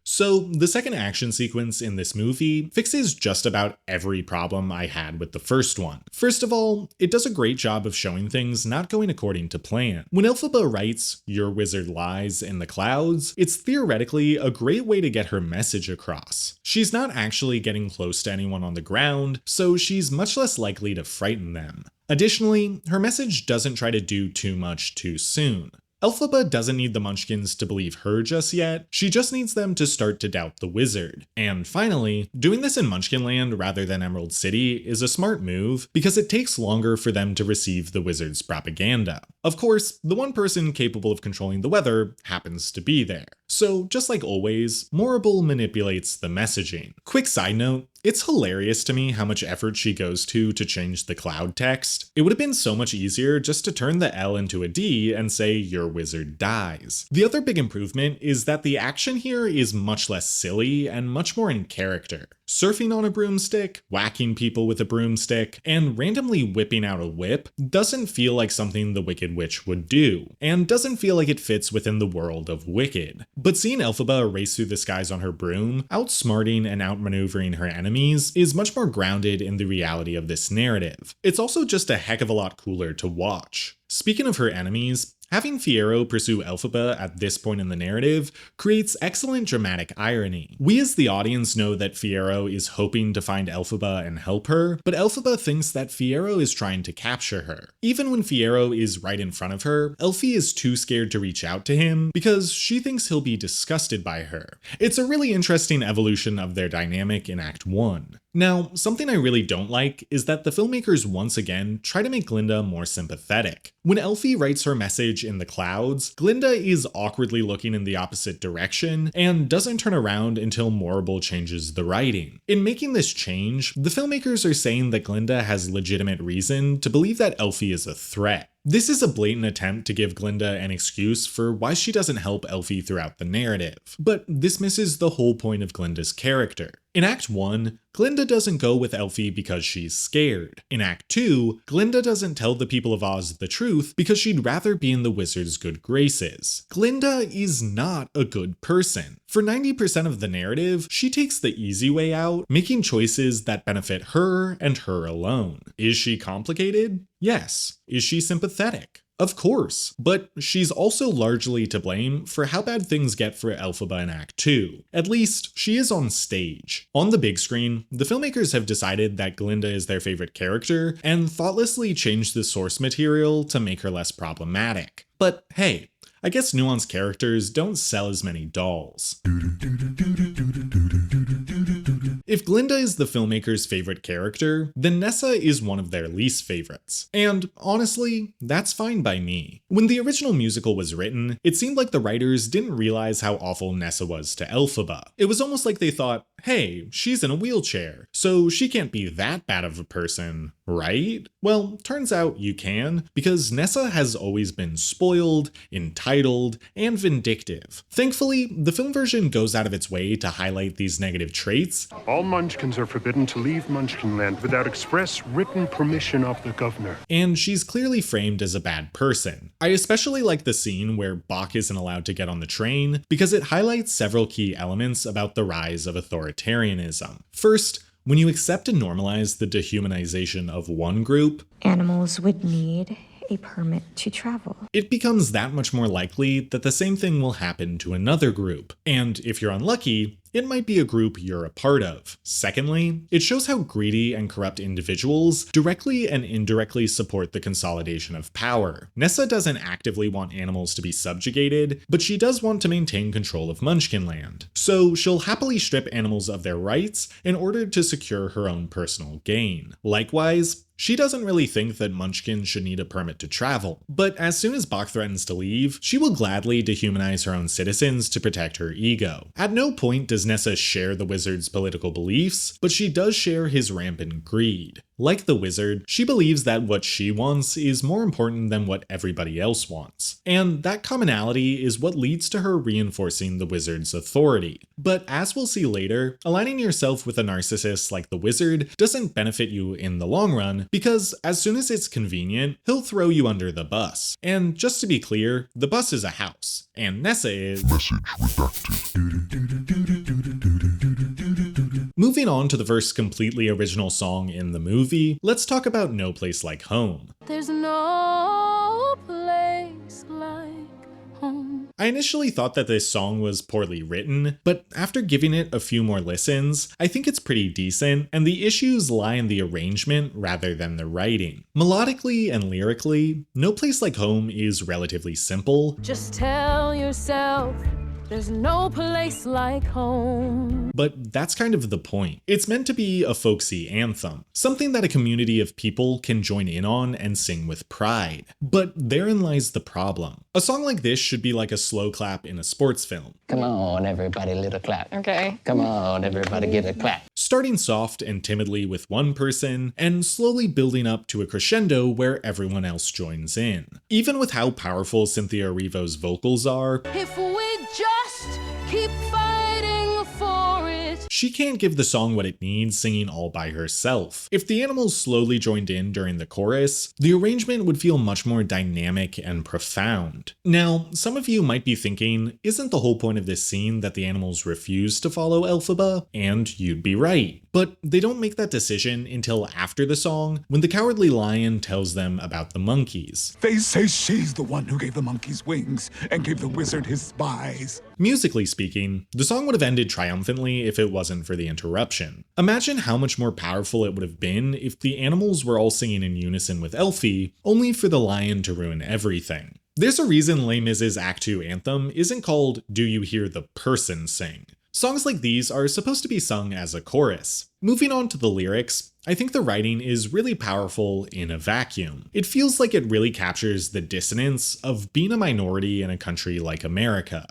So, the second action sequence in this movie fixes just about every problem I had with the first one. First of all, it does a great job of showing things not going according to plan. When Elphaba writes, "Your wizard lies" in the clouds, it's theoretically a great way to get her message across. She's not actually getting close to anyone on the ground, so she's much less likely to frighten them. Additionally, her message doesn't try to do too much too soon. Elphaba doesn't need the Munchkins to believe her just yet, she just needs them to start to doubt the wizard. And finally, doing this in Munchkinland rather than Emerald City is a smart move because it takes longer for them to receive the wizard's propaganda. Of course, the one person capable of controlling the weather happens to be there. So, just like always, Morrible manipulates the messaging. Quick side note, it's hilarious to me how much effort she goes to change the cloud text. It would have been so much easier just to turn the L into a D and say, "Your wizard dies." The other big improvement is that the action here is much less silly and much more in character. surfing on a broomstick, whacking people with a broomstick, and randomly whipping out a whip doesn't feel like something the Wicked Witch would do, and doesn't feel like it fits within the world of Wicked. But seeing Elphaba race through the skies on her broom, outsmarting and outmaneuvering her enemies, is much more grounded in the reality of this narrative. It's also just a heck of a lot cooler to watch. Speaking of her enemies, having Fiero pursue Elphaba at this point in the narrative creates excellent dramatic irony. We as the audience know that Fiero is hoping to find Elphaba and help her, but Elphaba thinks that Fiero is trying to capture her. Even when Fiero is right in front of her, Elphie is too scared to reach out to him because she thinks he'll be disgusted by her. It's a really interesting evolution of their dynamic in Act 1. Now, something I really don't like is that the filmmakers once again try to make Glinda more sympathetic. When Elphie writes her message in the clouds, Glinda is awkwardly looking in the opposite direction and doesn't turn around until Morrible changes the writing. In making this change, the filmmakers are saying that Glinda has legitimate reason to believe that Elphie is a threat. This is a blatant attempt to give Glinda an excuse for why she doesn't help Elphie throughout the narrative, but this misses the whole point of Glinda's character. In Act 1, Glinda doesn't go with Elphie because she's scared. In Act 2, Glinda doesn't tell the people of Oz the truth because she'd rather be in the wizard's good graces. Glinda is not a good person. For 90% of the narrative, she takes the easy way out, making choices that benefit her and her alone. Is she complicated? Yes. Is she sympathetic? Of course, but she's also largely to blame for how bad things get for Elphaba in Act 2. At least, she is on stage. On the big screen, the filmmakers have decided that Glinda is their favorite character and thoughtlessly changed the source material to make her less problematic. But hey, I guess nuanced characters don't sell as many dolls. If Glinda is the filmmaker's favorite character, then Nessa is one of their least favorites. And honestly, that's fine by me. When the original musical was written, it seemed like the writers didn't realize how awful Nessa was to Elphaba. It was almost like they thought, hey, she's in a wheelchair, so she can't be that bad of a person, right? Well, turns out you can, because Nessa has always been spoiled, entitled, and vindictive. Thankfully, the film version goes out of its way to highlight these negative traits. All Munchkins are forbidden to leave Munchkinland without express written permission of the governor. And she's clearly framed as a bad person. I especially like the scene where Bach isn't allowed to get on the train because it highlights several key elements about the rise of authoritarianism. First, when you accept and normalize the dehumanization of one group, animals would need a permit to travel. It becomes that much more likely that the same thing will happen to another group. And if you're unlucky, it might be a group you're a part of. Secondly, it shows how greedy and corrupt individuals directly and indirectly support the consolidation of power. Nessa doesn't actively want animals to be subjugated, but she does want to maintain control of Munchkinland. So she'll happily strip animals of their rights in order to secure her own personal gain. Likewise, she doesn't really think that Munchkin should need a permit to travel, but as soon as Bach threatens to leave, she will gladly dehumanize her own citizens to protect her ego. At no point does Nessa share the wizard's political beliefs, but she does share his rampant greed. Like the wizard, she believes that what she wants is more important than what everybody else wants. And that commonality is what leads to her reinforcing the wizard's authority. But as we'll see later, aligning yourself with a narcissist like the wizard doesn't benefit you in the long run, because as soon as it's convenient, he'll throw you under the bus. And just to be clear, the bus is a house, and Nessa is... Message redacted. Moving on to the first completely original song in the movie, let's talk about No Place Like Home. There's no place like home. I initially thought that this song was poorly written, but after giving it a few more listens, I think it's pretty decent, and the issues lie in the arrangement rather than the writing. Melodically and lyrically, No Place Like Home is relatively simple. Just tell yourself there's no place like home. But that's kind of the point. It's meant to be a folksy anthem, something that a community of people can join in on and sing with pride. But therein lies the problem. A song like this should be like a slow clap in a sports film. Come on, everybody, little clap. Okay. Come on, everybody, get a clap. Starting soft and timidly with one person, and slowly building up to a crescendo where everyone else joins in. Even with how powerful Cynthia Erivo's vocals are, If we just keep fighting for it. she can't give the song what it needs singing all by herself. If the animals slowly joined in during the chorus, the arrangement would feel much more dynamic and profound. Now, some of you might be thinking, isn't the whole point of this scene that the animals refuse to follow Elphaba? And you'd be right. But they don't make that decision until after the song, when the Cowardly Lion tells them about the monkeys. They say she's the one who gave the monkeys wings and gave the wizard his spies. Musically speaking, the song would have ended triumphantly if it wasn't for the interruption. Imagine how much more powerful it would have been if the animals were all singing in unison with Elphie, only for the lion to ruin everything. There's a reason Les Mis' Act 2 anthem isn't called Do You Hear the Person Sing? Songs like these are supposed to be sung as a chorus. Moving on to the lyrics, I think the writing is really powerful in a vacuum. It feels like it really captures the dissonance of being a minority in a country like America.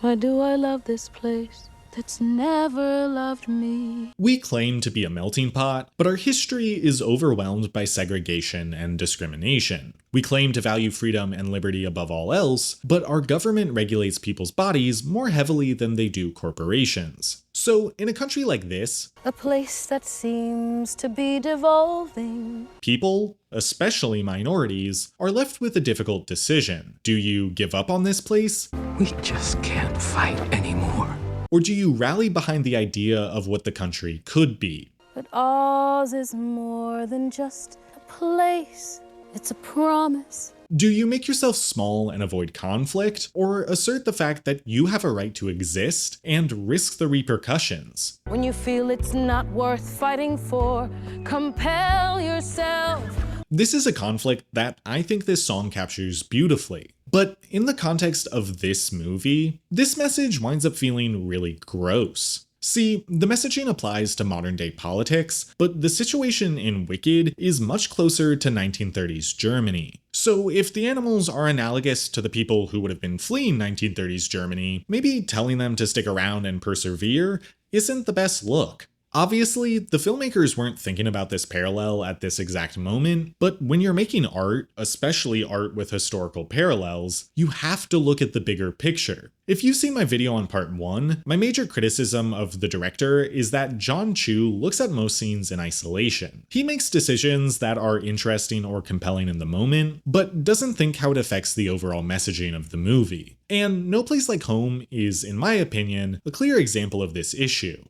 Why do I love this place that's never loved me? We claim to be a melting pot, but our history is overwhelmed by segregation and discrimination. We claim to value freedom and liberty above all else, but our government regulates people's bodies more heavily than they do corporations. So, in a country like this, a place that seems to be devolving, people, especially minorities, are left with a difficult decision. Do you give up on this place? We just can't fight anymore. Or do you rally behind the idea of what the country could be? But Oz is more than just a place. It's a promise. Do you make yourself small and avoid conflict, or assert the fact that you have a right to exist and risk the repercussions? When you feel it's not worth fighting for, compel yourself. This is a conflict that I think this song captures beautifully. But in the context of this movie, this message winds up feeling really gross. See, the messaging applies to modern day politics, but the situation in Wicked is much closer to 1930s Germany. So if the animals are analogous to the people who would have been fleeing 1930s Germany, maybe telling them to stick around and persevere isn't the best look. Obviously, the filmmakers weren't thinking about this parallel at this exact moment, but when you're making art, especially art with historical parallels, you have to look at the bigger picture. If you've seen my video on part 1, my major criticism of the director is that John Chu looks at most scenes in isolation. He makes decisions that are interesting or compelling in the moment, but doesn't think how it affects the overall messaging of the movie. And No Place Like Home is, in my opinion, a clear example of this issue.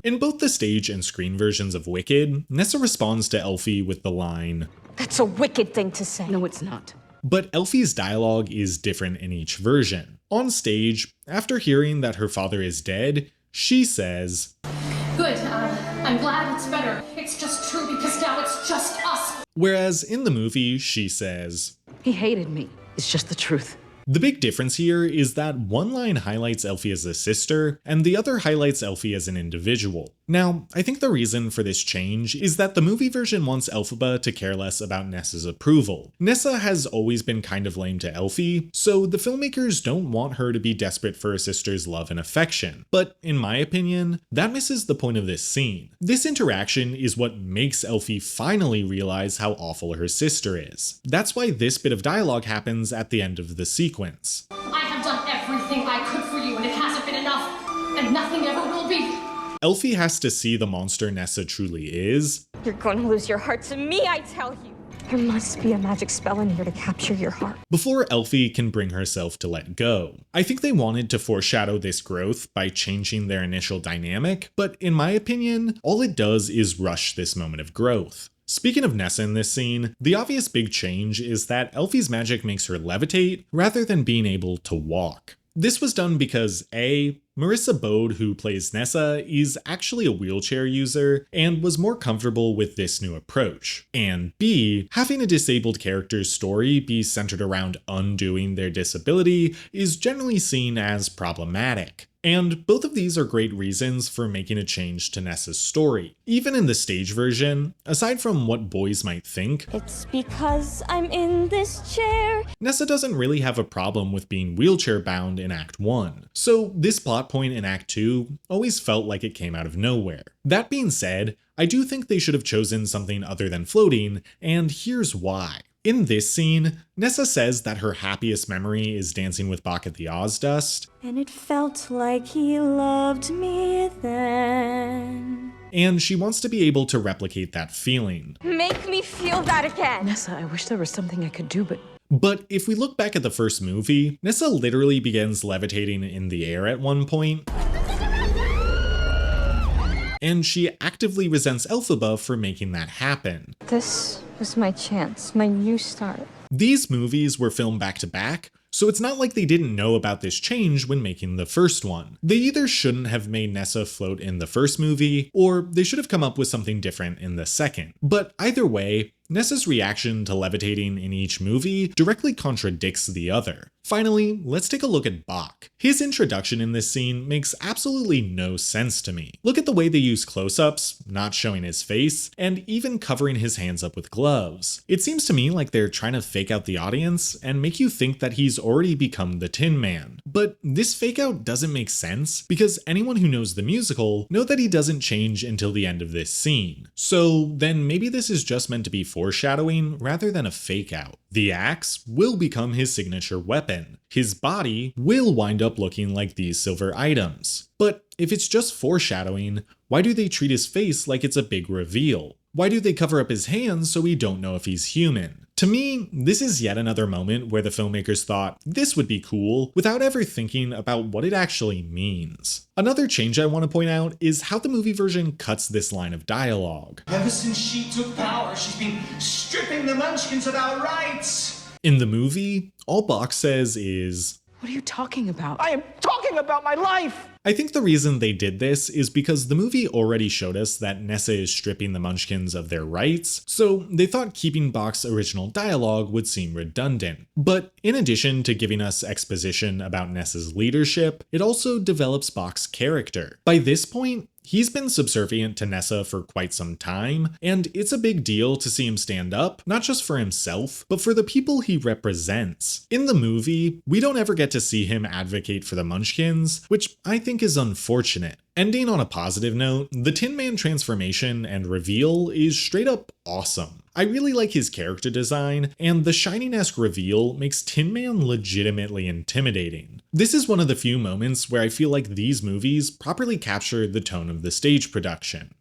In both the stage and screen versions of Wicked, Nessa responds to Elphie with the line, "That's a wicked thing to say." No, it's not. But Elphie's dialogue is different in each version. On stage, after hearing that her father is dead, she says, "Good, I'm glad it's better. It's just true because now it's just us." Whereas in the movie, she says, "He hated me. It's just the truth." The big difference here is that one line highlights Elphie as a sister, and the other highlights Elphie as an individual. Now, I think the reason for this change is that the movie version wants Elphaba to care less about Nessa's approval. Nessa has always been kind of lame to Elphie, so the filmmakers don't want her to be desperate for her sister's love and affection. But in my opinion, that misses the point of this scene. This interaction is what makes Elphie finally realize how awful her sister is. That's why this bit of dialogue happens at the end of the sequence. "I have done everything I could for you and it hasn't been enough, and nothing ever will be." Elphie has to see the monster Nessa truly is. "You're going to lose your heart to me, I tell you." There must be a magic spell in here to capture your heart. Before Elphie can bring herself to let go. I think they wanted to foreshadow this growth by changing their initial dynamic, but in my opinion, all it does is rush this moment of growth. Speaking of Nessa in this scene, the obvious big change is that Elphie's magic makes her levitate rather than being able to walk. This was done because A, Marissa Bode, who plays Nessa, is actually a wheelchair user and was more comfortable with this new approach. And B, having a disabled character's story be centered around undoing their disability is generally seen as problematic. And both of these are great reasons for making a change to Nessa's story. Even in the stage version, aside from what boys might think, "It's because I'm in this chair." Nessa doesn't really have a problem with being wheelchair bound in Act 1. So this plot point in Act 2 always felt like it came out of nowhere. That being said, I do think they should have chosen something other than floating, and here's why. In this scene, Nessa says that her happiest memory is dancing with Bach at the Ozdust. And it felt like he loved me then. And she wants to be able to replicate that feeling. Make me feel that again. Nessa, I wish there was something I could do, But if we look back at the first movie, Nessa literally begins levitating in the air at one point. And she actively resents Elphaba for making that happen. This was my chance, my new start. These movies were filmed back to back, so it's not like they didn't know about this change when making the first one. They either shouldn't have made Nessa float in the first movie, or they should have come up with something different in the second. But either way, Nessa's reaction to levitating in each movie directly contradicts the other. Finally, let's take a look at Bach. His introduction in this scene makes absolutely no sense to me. Look at the way they use close-ups, not showing his face, and even covering his hands up with gloves. It seems to me like they're trying to fake out the audience and make you think that he's already become the Tin Man. But this fake out doesn't make sense because anyone who knows the musical know that he doesn't change until the end of this scene. So then maybe this is just meant to be foreshadowing rather than a fake out. The axe will become his signature weapon. His body will wind up looking like these silver items. But if it's just foreshadowing, why do they treat his face like it's a big reveal? Why do they cover up his hands so we don't know if he's human? To me, this is yet another moment where the filmmakers thought this would be cool without ever thinking about what it actually means. Another change I want to point out is how the movie version cuts this line of dialogue. Ever since she took power, she's been stripping the Munchkins of our rights. In the movie, all Bach says is, What are you talking about? I am talking about my life! I think the reason they did this is because the movie already showed us that Nessa is stripping the Munchkins of their rights, so they thought keeping Bach's original dialogue would seem redundant. But in addition to giving us exposition about Nessa's leadership, it also develops Bach's character. By this point, he's been subservient to Nessa for quite some time, and it's a big deal to see him stand up, not just for himself, but for the people he represents. In the movie, we don't ever get to see him advocate for the Munchkins, which I think is unfortunate. Ending on a positive note, the Tin Man transformation and reveal is straight up awesome. I really like his character design, and the Shining-esque reveal makes Tin Man legitimately intimidating. This is one of the few moments where I feel like these movies properly capture the tone of the stage production.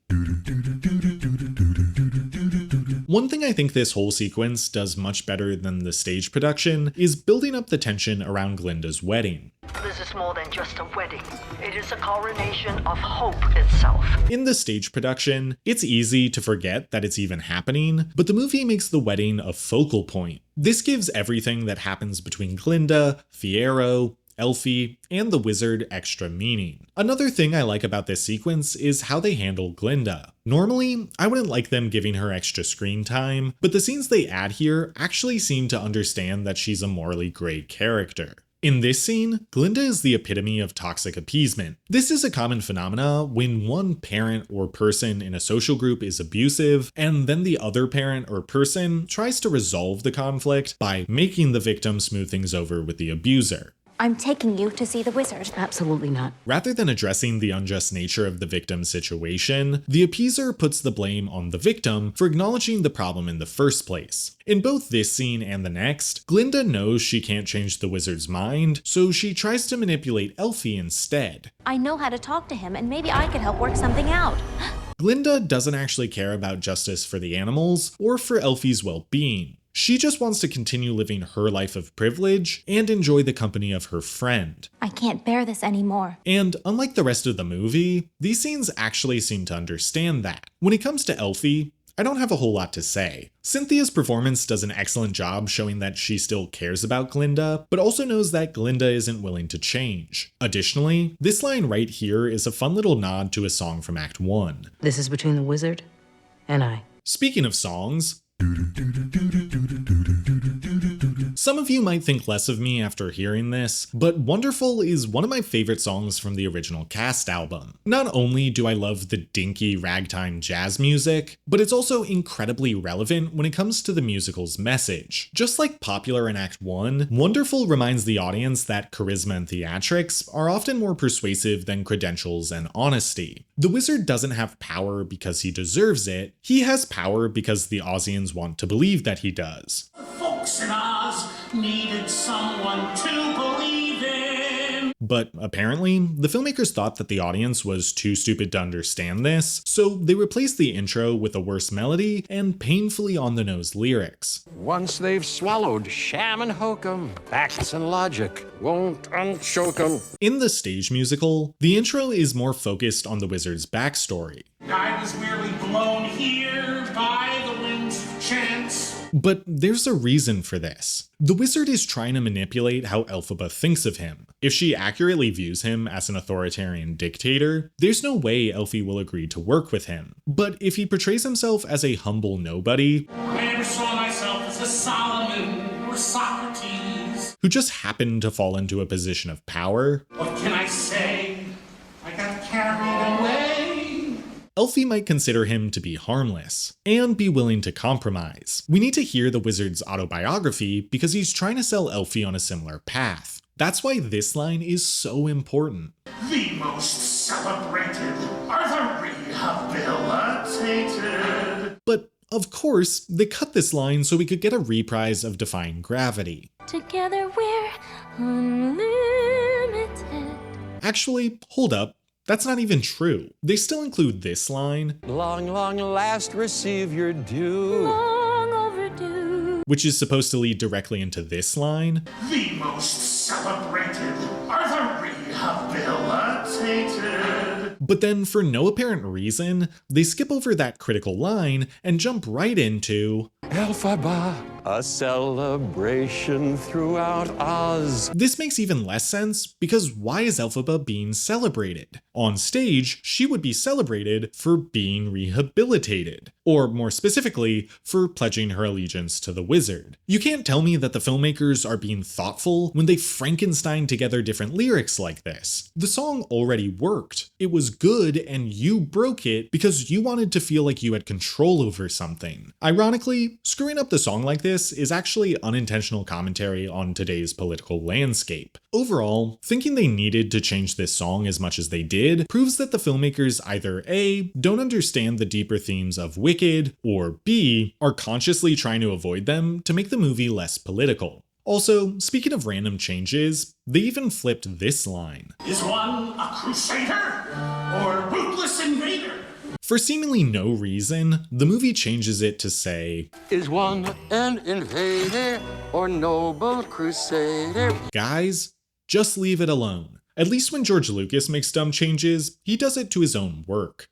One thing I think this whole sequence does much better than the stage production is building up the tension around Glinda's wedding. This is more than just a wedding. It is a coronation of hope itself. In the stage production, it's easy to forget that it's even happening, but the movie makes the wedding a focal point. This gives everything that happens between Glinda, Fiero, Elphie, and the wizard extra meaning. Another thing I like about this sequence is how they handle Glinda. Normally, I wouldn't like them giving her extra screen time, but the scenes they add here actually seem to understand that she's a morally great character. In this scene, Glinda is the epitome of toxic appeasement. This is a common phenomena when one parent or person in a social group is abusive, and then the other parent or person tries to resolve the conflict by making the victim smooth things over with the abuser. I'm taking you to see the wizard. Absolutely not. Rather than addressing the unjust nature of the victim's situation, the appeaser puts the blame on the victim for acknowledging the problem in the first place. In both this scene and the next, Glinda knows she can't change the wizard's mind, so she tries to manipulate Elphie instead. I know how to talk to him, and maybe I could help work something out. Glinda doesn't actually care about justice for the animals or for Elphie's well-being. She just wants to continue living her life of privilege and enjoy the company of her friend. I can't bear this anymore. And unlike the rest of the movie, these scenes actually seem to understand that. When it comes to Elphie, I don't have a whole lot to say. Cynthia's performance does an excellent job showing that she still cares about Glinda, but also knows that Glinda isn't willing to change. Additionally, this line right here is a fun little nod to a song from Act 1. This is between the wizard and I. Speaking of songs, Some of you might think less of me after hearing this, but Wonderful is one of my favorite songs from the original Cast album. Not only do I love the dinky ragtime jazz music, but it's also incredibly relevant when it comes to the musical's message. Just like popular in Act 1, Wonderful reminds the audience that charisma and theatrics are often more persuasive than credentials and honesty. The wizard doesn't have power because he deserves it, he has power because the Ozians want to believe that he does. Folks in Oz needed someone to believe in. But apparently, the filmmakers thought that the audience was too stupid to understand this, so they replaced the intro with a worse melody and painfully on-the-nose lyrics. Once they've swallowed sham and hokum, facts and logic won't unchoke 'em. In the stage musical, the intro is more focused on the wizard's backstory. I was merely blown here by the winds of chance. But there's a reason for this. The wizard is trying to manipulate how Elphaba thinks of him. If she accurately views him as an authoritarian dictator, there's no way Elphie will agree to work with him. But if he portrays himself as a humble nobody, I never saw myself as a Solomon or Socrates. who just happened to fall into a position of power, What can I say? I got carried away. Elphie might consider him to be harmless, and be willing to compromise. We need to hear the wizard's autobiography because he's trying to sell Elphie on a similar path. That's why this line is so important. The most celebrated are the rehabilitated. But of course, they cut this line so we could get a reprise of Defying Gravity. Together we're unlimited. Actually, hold up. That's not even true. They still include this line, Long, long last receive your due. Long overdue. which is supposed to lead directly into this line. The most celebrated are the rehabilitated. But then, for no apparent reason, they skip over that critical line and jump right into Elphaba, a celebration throughout Oz. This makes even less sense because why is Elphaba being celebrated? On stage, she would be celebrated for being rehabilitated, or more specifically, for pledging her allegiance to the wizard. You can't tell me that the filmmakers are being thoughtful when they Frankenstein together different lyrics like this. The song already worked. It was good and you broke it because you wanted to feel like you had control over something. Ironically, screwing up the song like this is actually unintentional commentary on today's political landscape. Overall, thinking they needed to change this song as much as they did proves that the filmmakers either A, don't understand the deeper themes of Wicked, or B, are consciously trying to avoid them to make the movie less political. Also, speaking of random changes, they even flipped this line. Is one a crusader or a ruthless invader? For seemingly no reason, the movie changes it to say, Is one an invader or noble crusader? Guys, just leave it alone. At least when George Lucas makes dumb changes, he does it to his own work.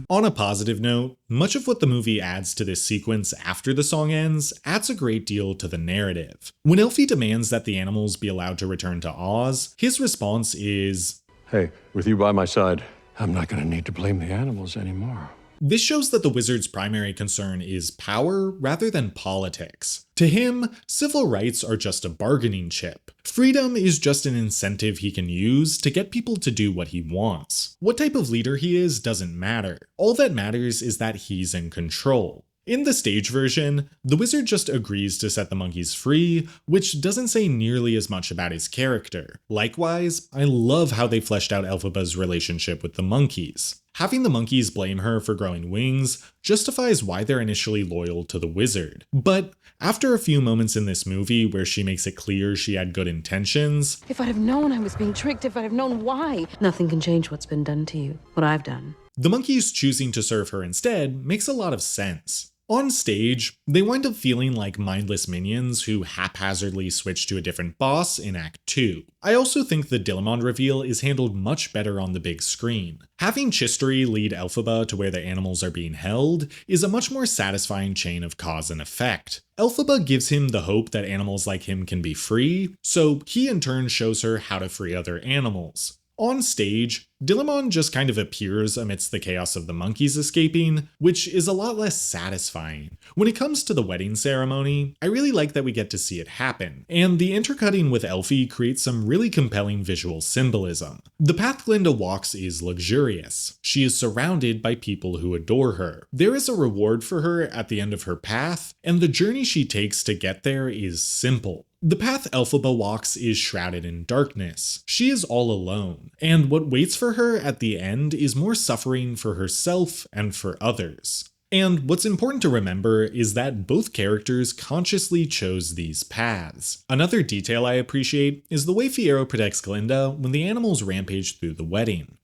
On a positive note, much of what the movie adds to this sequence after the song ends adds a great deal to the narrative. When Elphie demands that the animals be allowed to return to Oz, his response is, Hey, with you by my side, I'm not gonna need to blame the animals anymore. This shows that the wizard's primary concern is power rather than politics. To him, civil rights are just a bargaining chip. Freedom is just an incentive he can use to get people to do what he wants. What type of leader he is doesn't matter. All that matters is that he's in control. In the stage version, the wizard just agrees to set the monkeys free, which doesn't say nearly as much about his character. Likewise, I love how they fleshed out Elphaba's relationship with the monkeys. Having the monkeys blame her for growing wings justifies why they're initially loyal to the wizard. But after a few moments in this movie where she makes it clear she had good intentions, If I'd have known I was being tricked, if I'd have known why. Nothing can change what's been done to you, what I've done. the monkeys choosing to serve her instead makes a lot of sense. On stage, they wind up feeling like mindless minions who haphazardly switch to a different boss in Act 2. I also think the Dillamond reveal is handled much better on the big screen. Having Chistery lead Elphaba to where the animals are being held is a much more satisfying chain of cause and effect. Elphaba gives him the hope that animals like him can be free, so he in turn shows her how to free other animals. On stage, Dillamon just kind of appears amidst the chaos of the monkeys escaping, which is a lot less satisfying. When it comes to the wedding ceremony, I really like that we get to see it happen, and the intercutting with Elphie creates some really compelling visual symbolism. The path Glinda walks is luxurious. She is surrounded by people who adore her. There is a reward for her at the end of her path, and the journey she takes to get there is simple. The path Elphaba walks is shrouded in darkness. She is all alone, and what waits for her at the end is more suffering for herself and for others. And what's important to remember is that both characters consciously chose these paths. Another detail I appreciate is the way Fiero protects Glinda when the animals rampage through the wedding.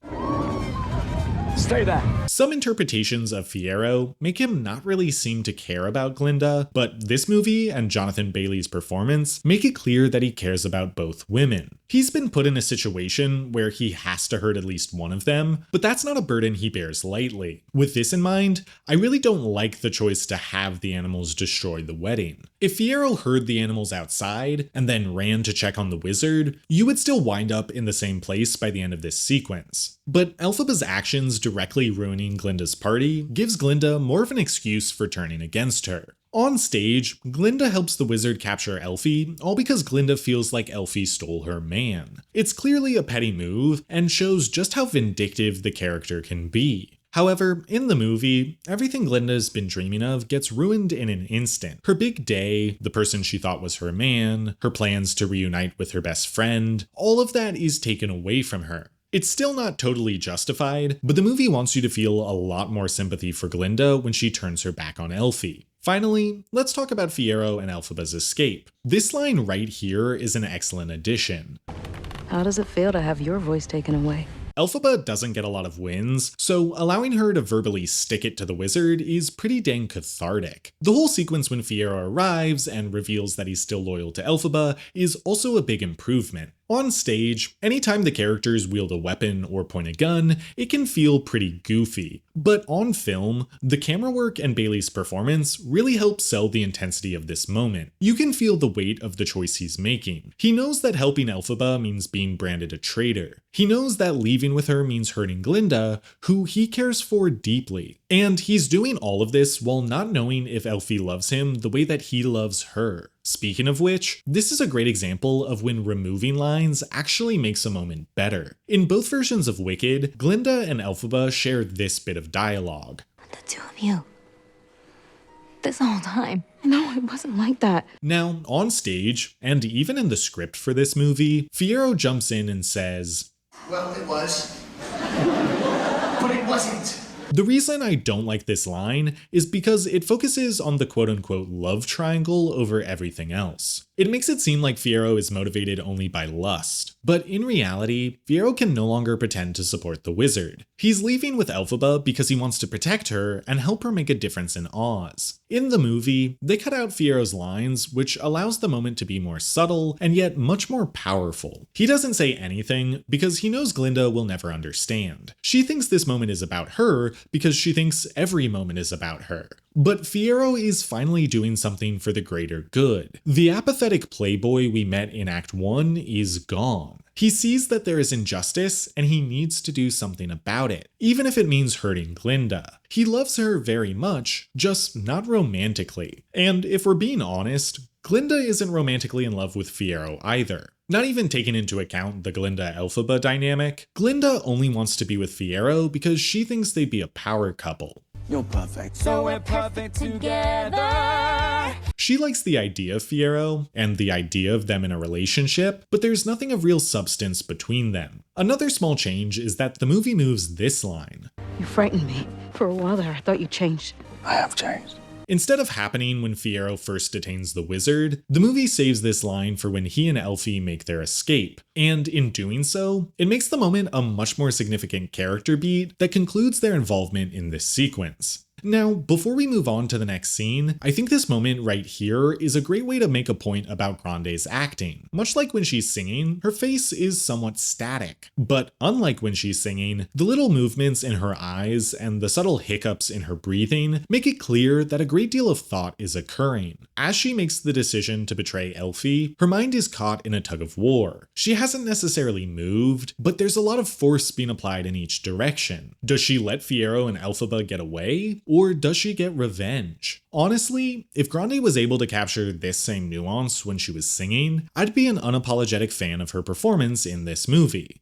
Stay there. Some interpretations of Fiero make him not really seem to care about Glinda, but this movie and Jonathan Bailey's performance make it clear that he cares about both women. He's been put in a situation where he has to hurt at least one of them, but that's not a burden he bears lightly. With this in mind, I really don't like the choice to have the animals destroy the wedding. If Fiero heard the animals outside and then ran to check on the wizard, you would still wind up in the same place by the end of this sequence. But Elphaba's actions directly ruining Glinda's party gives Glinda more of an excuse for turning against her. On stage, Glinda helps the wizard capture Elphie, all because Glinda feels like Elphie stole her man. It's clearly a petty move, and shows just how vindictive the character can be. However, in the movie, everything Glinda's been dreaming of gets ruined in an instant. Her big day, the person she thought was her man, her plans to reunite with her best friend, all of that is taken away from her. It's still not totally justified, but the movie wants you to feel a lot more sympathy for Glinda when she turns her back on Elphie. Finally, let's talk about Fiero and Elphaba's escape. This line right here is an excellent addition. How does it feel to have your voice taken away? Elphaba doesn't get a lot of wins, so allowing her to verbally stick it to the wizard is pretty dang cathartic. The whole sequence when Fiero arrives and reveals that he's still loyal to Elphaba is also a big improvement. On stage, anytime the characters wield a weapon or point a gun, it can feel pretty goofy. But on film, the camera work and Bailey's performance really help sell the intensity of this moment. You can feel the weight of the choice he's making. He knows that helping Elphaba means being branded a traitor. He knows that leaving with her means hurting Glinda, who he cares for deeply. And he's doing all of this while not knowing if Elphie loves him the way that he loves her. Speaking of which, this is a great example of when removing lines actually makes a moment better. In both versions of Wicked, Glinda and Elphaba share this bit of dialogue. The two of you. This whole time. No, it wasn't like that. Now, on stage, and even in the script for this movie, Fiero jumps in and says, "Well, it was. But it wasn't." The reason I don't like this line is because it focuses on the quote-unquote love triangle over everything else. It makes it seem like Fiero is motivated only by lust, but in reality, Fiero can no longer pretend to support the wizard. He's leaving with Elphaba because he wants to protect her and help her make a difference in Oz. In the movie, they cut out Fiero's lines, which allows the moment to be more subtle and yet much more powerful. He doesn't say anything because he knows Glinda will never understand. She thinks this moment is about her because she thinks every moment is about her. But Fiero is finally doing something for the greater good. The apathetic playboy we met in Act 1 is gone. He sees that there is injustice and he needs to do something about it, even if it means hurting Glinda. He loves her very much, just not romantically. And if we're being honest, Glinda isn't romantically in love with Fiero either. Not even taking into account the Glinda-Elphaba dynamic, Glinda only wants to be with Fiero because she thinks they'd be a power couple. You're perfect. So we're perfect together. She likes the idea of Fiero and the idea of them in a relationship, but there's nothing of real substance between them. Another small change is that the movie moves this line. You frightened me. For a while there, I thought you changed. I have changed. Instead of happening when Fiero first detains the wizard, the movie saves this line for when he and Elphie make their escape. And in doing so, it makes the moment a much more significant character beat that concludes their involvement in this sequence. Now, before we move on to the next scene, I think this moment right here is a great way to make a point about Grande's acting. Much like when she's singing, her face is somewhat static. But unlike when she's singing, the little movements in her eyes and the subtle hiccups in her breathing make it clear that a great deal of thought is occurring. As she makes the decision to betray Elphie, her mind is caught in a tug of war. She hasn't necessarily moved, but there's a lot of force being applied in each direction. Does she let Fiero and Elphaba get away, or does she get revenge? Honestly, if Grande was able to capture this same nuance when she was singing, I'd be an unapologetic fan of her performance in this movie.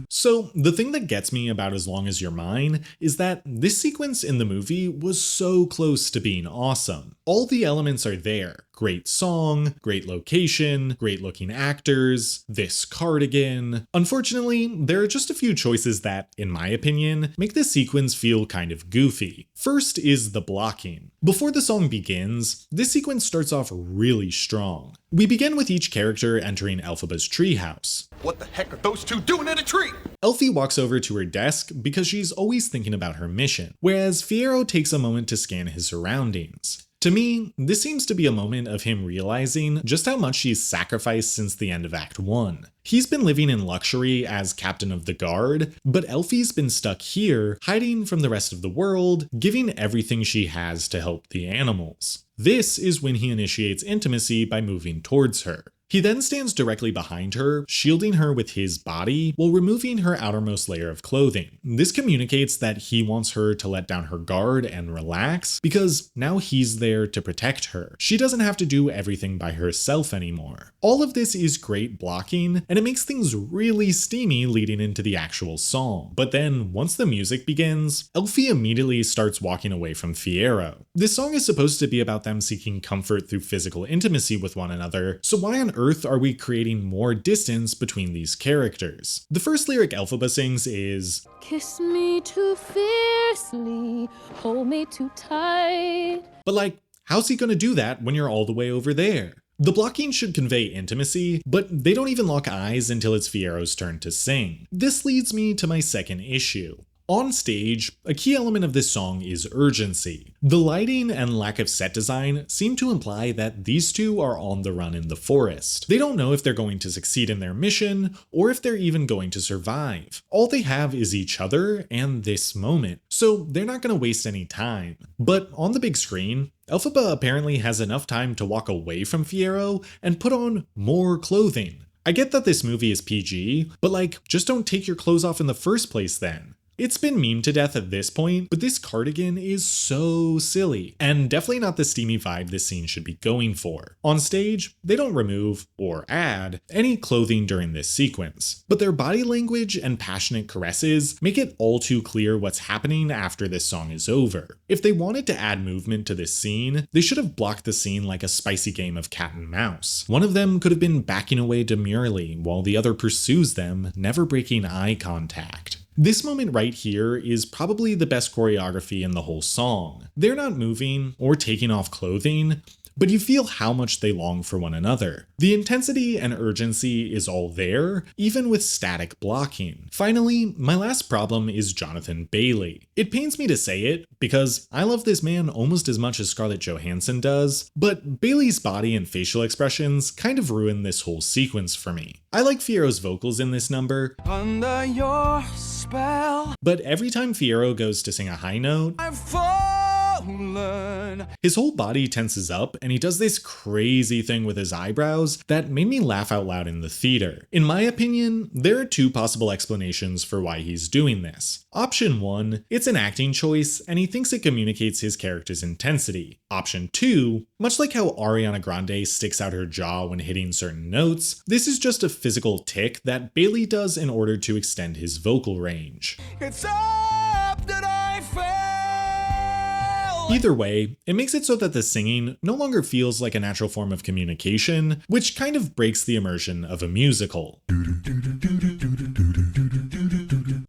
So, the thing that gets me about As Long As You're Mine is that this sequence in the movie was so close to being awesome. All the elements are there. Great song, great location, great looking actors, this cardigan. Unfortunately, there are just a few choices that, in my opinion, make this sequence feel kind of goofy. First is the blocking. Before the song begins, this sequence starts off really strong. We begin with each character entering Elphaba's treehouse. What the heck are those two doing in a tree? Elphie walks over to her desk because she's always thinking about her mission, whereas Fiero takes a moment to scan his surroundings. To me, this seems to be a moment of him realizing just how much he's sacrificed since the end of Act 1. He's been living in luxury as captain of the guard, but Elphie's been stuck here, hiding from the rest of the world, giving everything she has to help the animals. This is when he initiates intimacy by moving towards her. He then stands directly behind her, shielding her with his body while removing her outermost layer of clothing. This communicates that he wants her to let down her guard and relax because now he's there to protect her. She doesn't have to do everything by herself anymore. All of this is great blocking, and it makes things really steamy leading into the actual song. But then, once the music begins, Elphie immediately starts walking away from Fiero. This song is supposed to be about them seeking comfort through physical intimacy with one another, so why on earth are we creating more distance between these characters? The first lyric Elphaba sings is, "Kiss me too fiercely, hold me too tight." But like, how's he gonna do that when you're all the way over there? The blocking should convey intimacy, but they don't even lock eyes until it's Fiero's turn to sing. This leads me to my second issue. On stage, a key element of this song is urgency. The lighting and lack of set design seem to imply that these two are on the run in the forest. They don't know if they're going to succeed in their mission, or if they're even going to survive. All they have is each other and this moment, so they're not going to waste any time. But on the big screen, Elphaba apparently has enough time to walk away from Fiero and put on more clothing. I get that this movie is PG, but like, just don't take your clothes off in the first place then. It's been memed to death at this point, but this cardigan is so silly, and definitely not the steamy vibe this scene should be going for. On stage, they don't remove, or add, any clothing during this sequence, but their body language and passionate caresses make it all too clear what's happening after this song is over. If they wanted to add movement to this scene, they should have blocked the scene like a spicy game of cat and mouse. One of them could have been backing away demurely while the other pursues them, never breaking eye contact. This moment right here is probably the best choreography in the whole song. They're not moving or taking off clothing, but you feel how much they long for one another. The intensity and urgency is all there, even with static blocking. Finally, my last problem is Jonathan Bailey. It pains me to say it, because I love this man almost as much as Scarlett Johansson does, but Bailey's body and facial expressions kind of ruin this whole sequence for me. I like Fiero's vocals in this number, under your spell, but every time Fiero goes to sing a high note, I've fallen. His whole body tenses up and he does this crazy thing with his eyebrows that made me laugh out loud in the theater. In my opinion, there are two possible explanations for why he's doing this. Option 1, it's an acting choice and he thinks it communicates his character's intensity. Option 2, much like how Ariana Grande sticks out her jaw when hitting certain notes, this is just a physical tick that Bailey does in order to extend his vocal range. It's up that I fell. Either way, it makes it so that the singing no longer feels like a natural form of communication, which kind of breaks the immersion of a musical.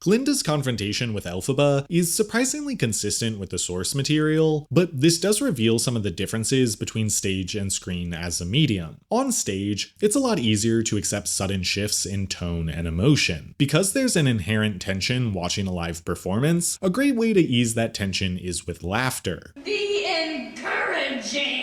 Glinda's confrontation with Elphaba is surprisingly consistent with the source material, but this does reveal some of the differences between stage and screen as a medium. On stage, it's a lot easier to accept sudden shifts in tone and emotion. Because there's an inherent tension watching a live performance, a great way to ease that tension is with laughter. Be encouraging.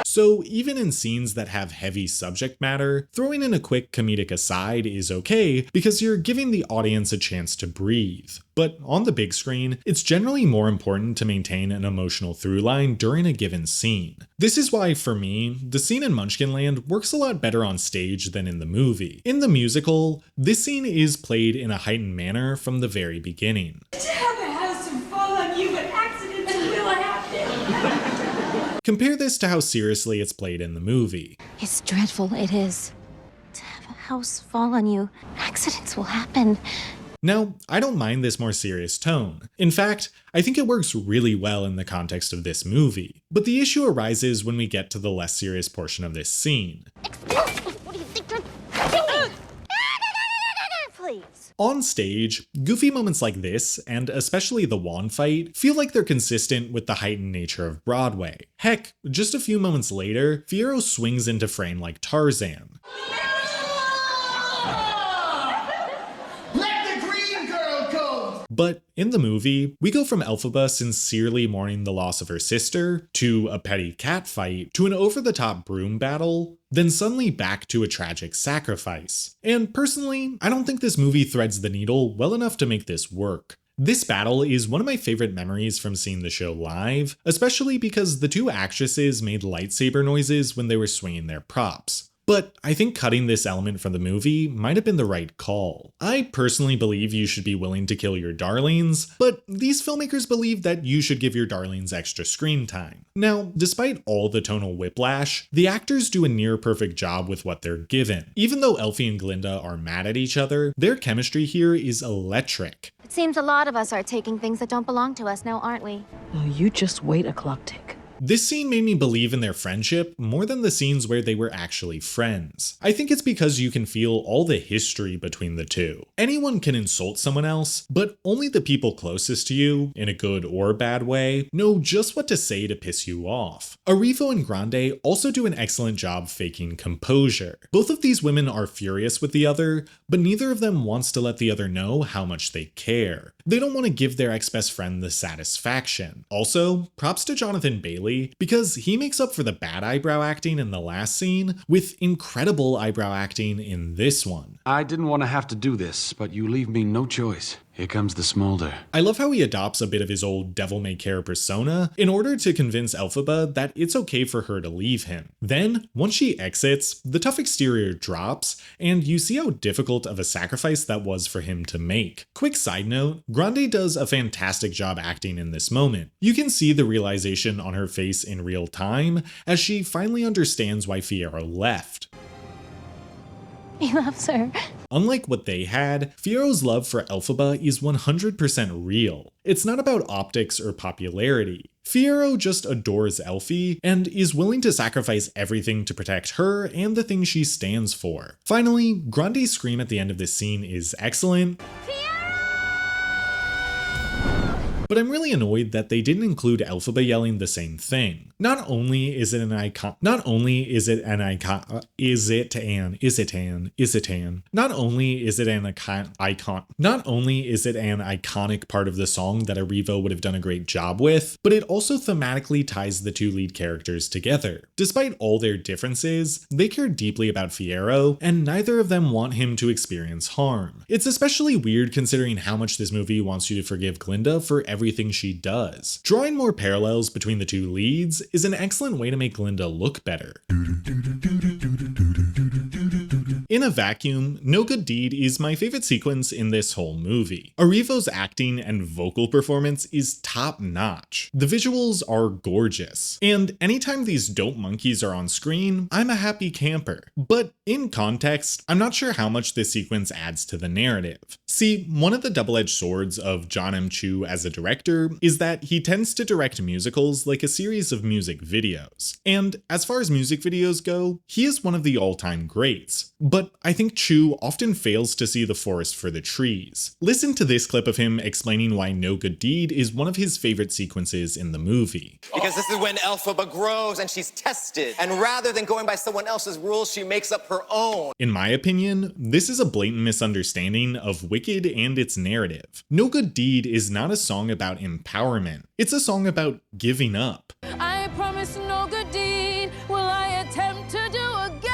So even in scenes that have heavy subject matter, throwing in a quick comedic aside is okay because you're giving the audience a chance to breathe. But on the big screen, it's generally more important to maintain an emotional through line during a given scene. This is why, for me, the scene in Munchkinland works a lot better on stage than in the movie. In the musical, this scene is played in a heightened manner from the very beginning. To have a house fall on you, but accidents will happen. Compare this to how seriously it's played in the movie. It's dreadful, it is. To have a house fall on you, accidents will happen. Now, I don't mind this more serious tone. In fact, I think it works really well in the context of this movie. But the issue arises when we get to the less serious portion of this scene. What do you think you're doing? Please. On stage, goofy moments like this, and especially the wand fight, feel like they're consistent with the heightened nature of Broadway. Heck, just a few moments later, Fiero swings into frame like Tarzan. But in the movie, we go from Elphaba sincerely mourning the loss of her sister, to a petty cat fight, to an over-the-top broom battle, then suddenly back to a tragic sacrifice. And personally, I don't think this movie threads the needle well enough to make this work. This battle is one of my favorite memories from seeing the show live, especially because the two actresses made lightsaber noises when they were swinging their props. But I think cutting this element from the movie might have been the right call. I personally believe you should be willing to kill your darlings, but these filmmakers believe that you should give your darlings extra screen time. Now, despite all the tonal whiplash, the actors do a near perfect job with what they're given. Even though Elphie and Glinda are mad at each other, their chemistry here is electric. It seems a lot of us are taking things that don't belong to us now, aren't we? Oh, you just wait a clock tick. This scene made me believe in their friendship more than the scenes where they were actually friends. I think it's because you can feel all the history between the two. Anyone can insult someone else, but only the people closest to you, in a good or bad way, know just what to say to piss you off. Ariana and Grande also do an excellent job faking composure. Both of these women are furious with the other, but neither of them wants to let the other know how much they care. They don't want to give their ex-best friend the satisfaction. Also, props to Jonathan Bailey, because he makes up for the bad eyebrow acting in the last scene with incredible eyebrow acting in this one. I didn't want to have to do this, but you leave me no choice. Here comes the smolder. I love how he adopts a bit of his old devil-may-care persona in order to convince Elphaba that it's okay for her to leave him. Then, once she exits, the tough exterior drops, and you see how difficult of a sacrifice that was for him to make. Quick side note, Grande does a fantastic job acting in this moment. You can see the realization on her face in real time as she finally understands why Fiero left. He loves her. Unlike what they had, Fiero's love for Elphaba is 100% real. It's not about optics or popularity. Fiero just adores Elphie and is willing to sacrifice everything to protect her and the thing she stands for. Finally, Grande's scream at the end of this scene is excellent. But I'm really annoyed that they didn't include Elphaba yelling the same thing. Not only is it an iconic part of the song that Ariana would have done a great job with, but it also thematically ties the two lead characters together. Despite all their differences, they care deeply about Fiero, and neither of them want him to experience harm. It's especially weird considering how much this movie wants you to forgive Glinda for everything she does. Drawing more parallels between the two leads is an excellent way to make Glinda look better. In a vacuum, No Good Deed is my favorite sequence in this whole movie. Arivo's acting and vocal performance is top notch. The visuals are gorgeous. And anytime these dope monkeys are on screen, I'm a happy camper. But in context, I'm not sure how much this sequence adds to the narrative. See, one of the double-edged swords of John M. Chu as a director is that he tends to direct musicals like a series of music videos. And as far as music videos go, he is one of the all-time greats. But But I think Chu often fails to see the forest for the trees. Listen to this clip of him explaining why No Good Deed is one of his favorite sequences in the movie. Because this is when Elphaba grows and she's tested. And rather than going by someone else's rules, she makes up her own. In my opinion, this is a blatant misunderstanding of Wicked and its narrative. No Good Deed is not a song about empowerment. It's a song about giving up. I promise no good deed will I attempt to do again.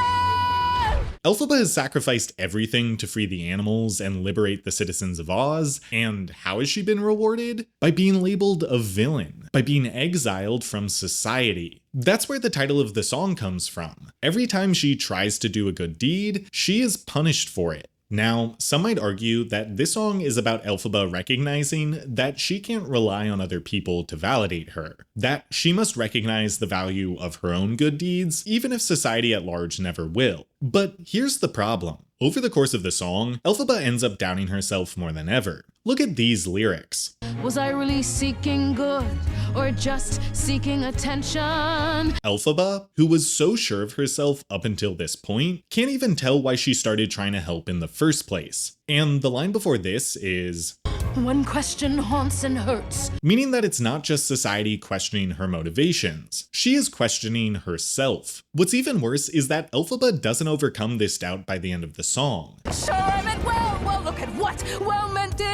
Elphaba has sacrificed everything to free the animals and liberate the citizens of Oz, and how has she been rewarded? By being labeled a villain, by being exiled from society. That's where the title of the song comes from. Every time she tries to do a good deed, she is punished for it. Now, some might argue that this song is about Elphaba recognizing that she can't rely on other people to validate her, that she must recognize the value of her own good deeds, even if society at large never will. But here's the problem. Over the course of the song, Elphaba ends up doubting herself more than ever. Look at these lyrics. Was I really seeking good or just seeking attention? Elphaba, who was so sure of herself up until this point, can't even tell why she started trying to help in the first place. And the line before this is, "One question haunts and hurts." Meaning that it's not just society questioning her motivations, she is questioning herself. What's even worse is that Elphaba doesn't overcome this doubt by the end of the song. Sure, I meant well, look at what well meant did.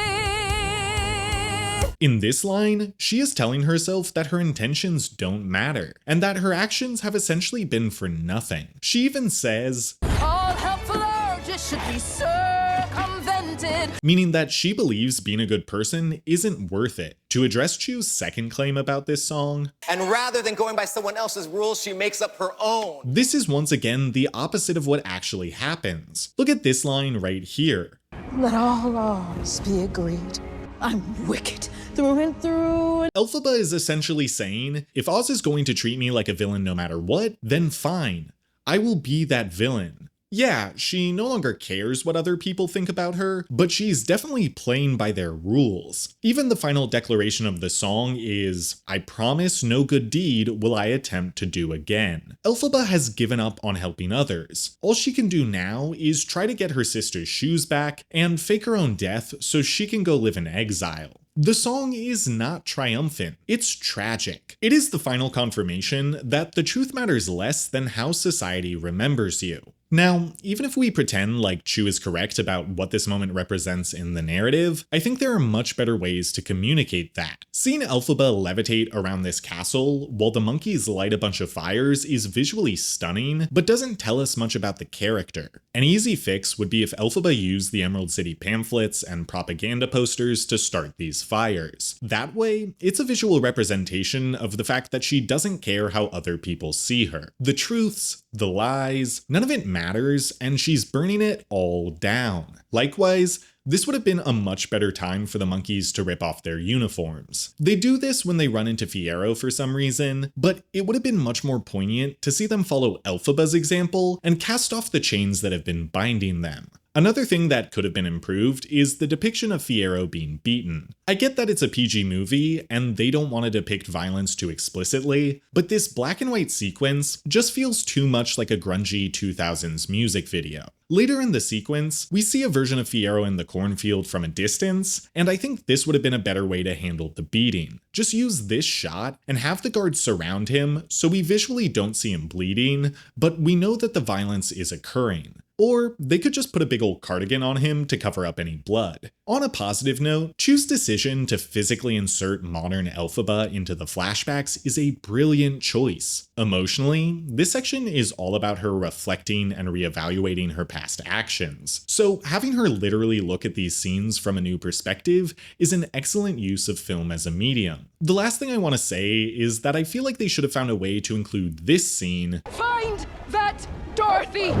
In this line, she is telling herself that her intentions don't matter, and that her actions have essentially been for nothing. She even says, all helpful urges should be circumvented. Meaning that she believes being a good person isn't worth it. To address Chu's second claim about this song, and rather than going by someone else's rules, she makes up her own. This is once again the opposite of what actually happens. Look at this line right here. Let all laws be agreed. I'm wicked through and through. Elphaba is essentially saying, if Oz is going to treat me like a villain no matter what, then fine. I will be that villain. Yeah, she no longer cares what other people think about her, but she's definitely playing by their rules. Even the final declaration of the song is, I promise no good deed will I attempt to do again. Elphaba has given up on helping others. All she can do now is try to get her sister's shoes back and fake her own death so she can go live in exile. The song is not triumphant, it's tragic. It is the final confirmation that the truth matters less than how society remembers you. Now, even if we pretend like Chu is correct about what this moment represents in the narrative, I think there are much better ways to communicate that. Seeing Elphaba levitate around this castle while the monkeys light a bunch of fires is visually stunning, but doesn't tell us much about the character. An easy fix would be if Elphaba used the Emerald City pamphlets and propaganda posters to start these fires. That way, it's a visual representation of the fact that she doesn't care how other people see her. The truths, the lies, none of it matters, and she's burning it all down. Likewise, this would have been a much better time for the monkeys to rip off their uniforms. They do this when they run into Fiero for some reason, but it would have been much more poignant to see them follow Elphaba's example and cast off the chains that have been binding them. Another thing that could have been improved is the depiction of Fiero being beaten. I get that it's a PG movie and they don't want to depict violence too explicitly, but this black and white sequence just feels too much like a grungy 2000s music video. Later in the sequence, we see a version of Fiero in the cornfield from a distance, and I think this would have been a better way to handle the beating. Just use this shot and have the guards surround him so we visually don't see him bleeding, but we know that the violence is occurring. Or they could just put a big old cardigan on him to cover up any blood. On a positive note, Chu's decision to physically insert modern Elphaba into the flashbacks is a brilliant choice. Emotionally, this section is all about her reflecting and reevaluating her past actions. So having her literally look at these scenes from a new perspective is an excellent use of film as a medium. The last thing I want to say is that I feel like they should have found a way to include this scene. Find that Dorothy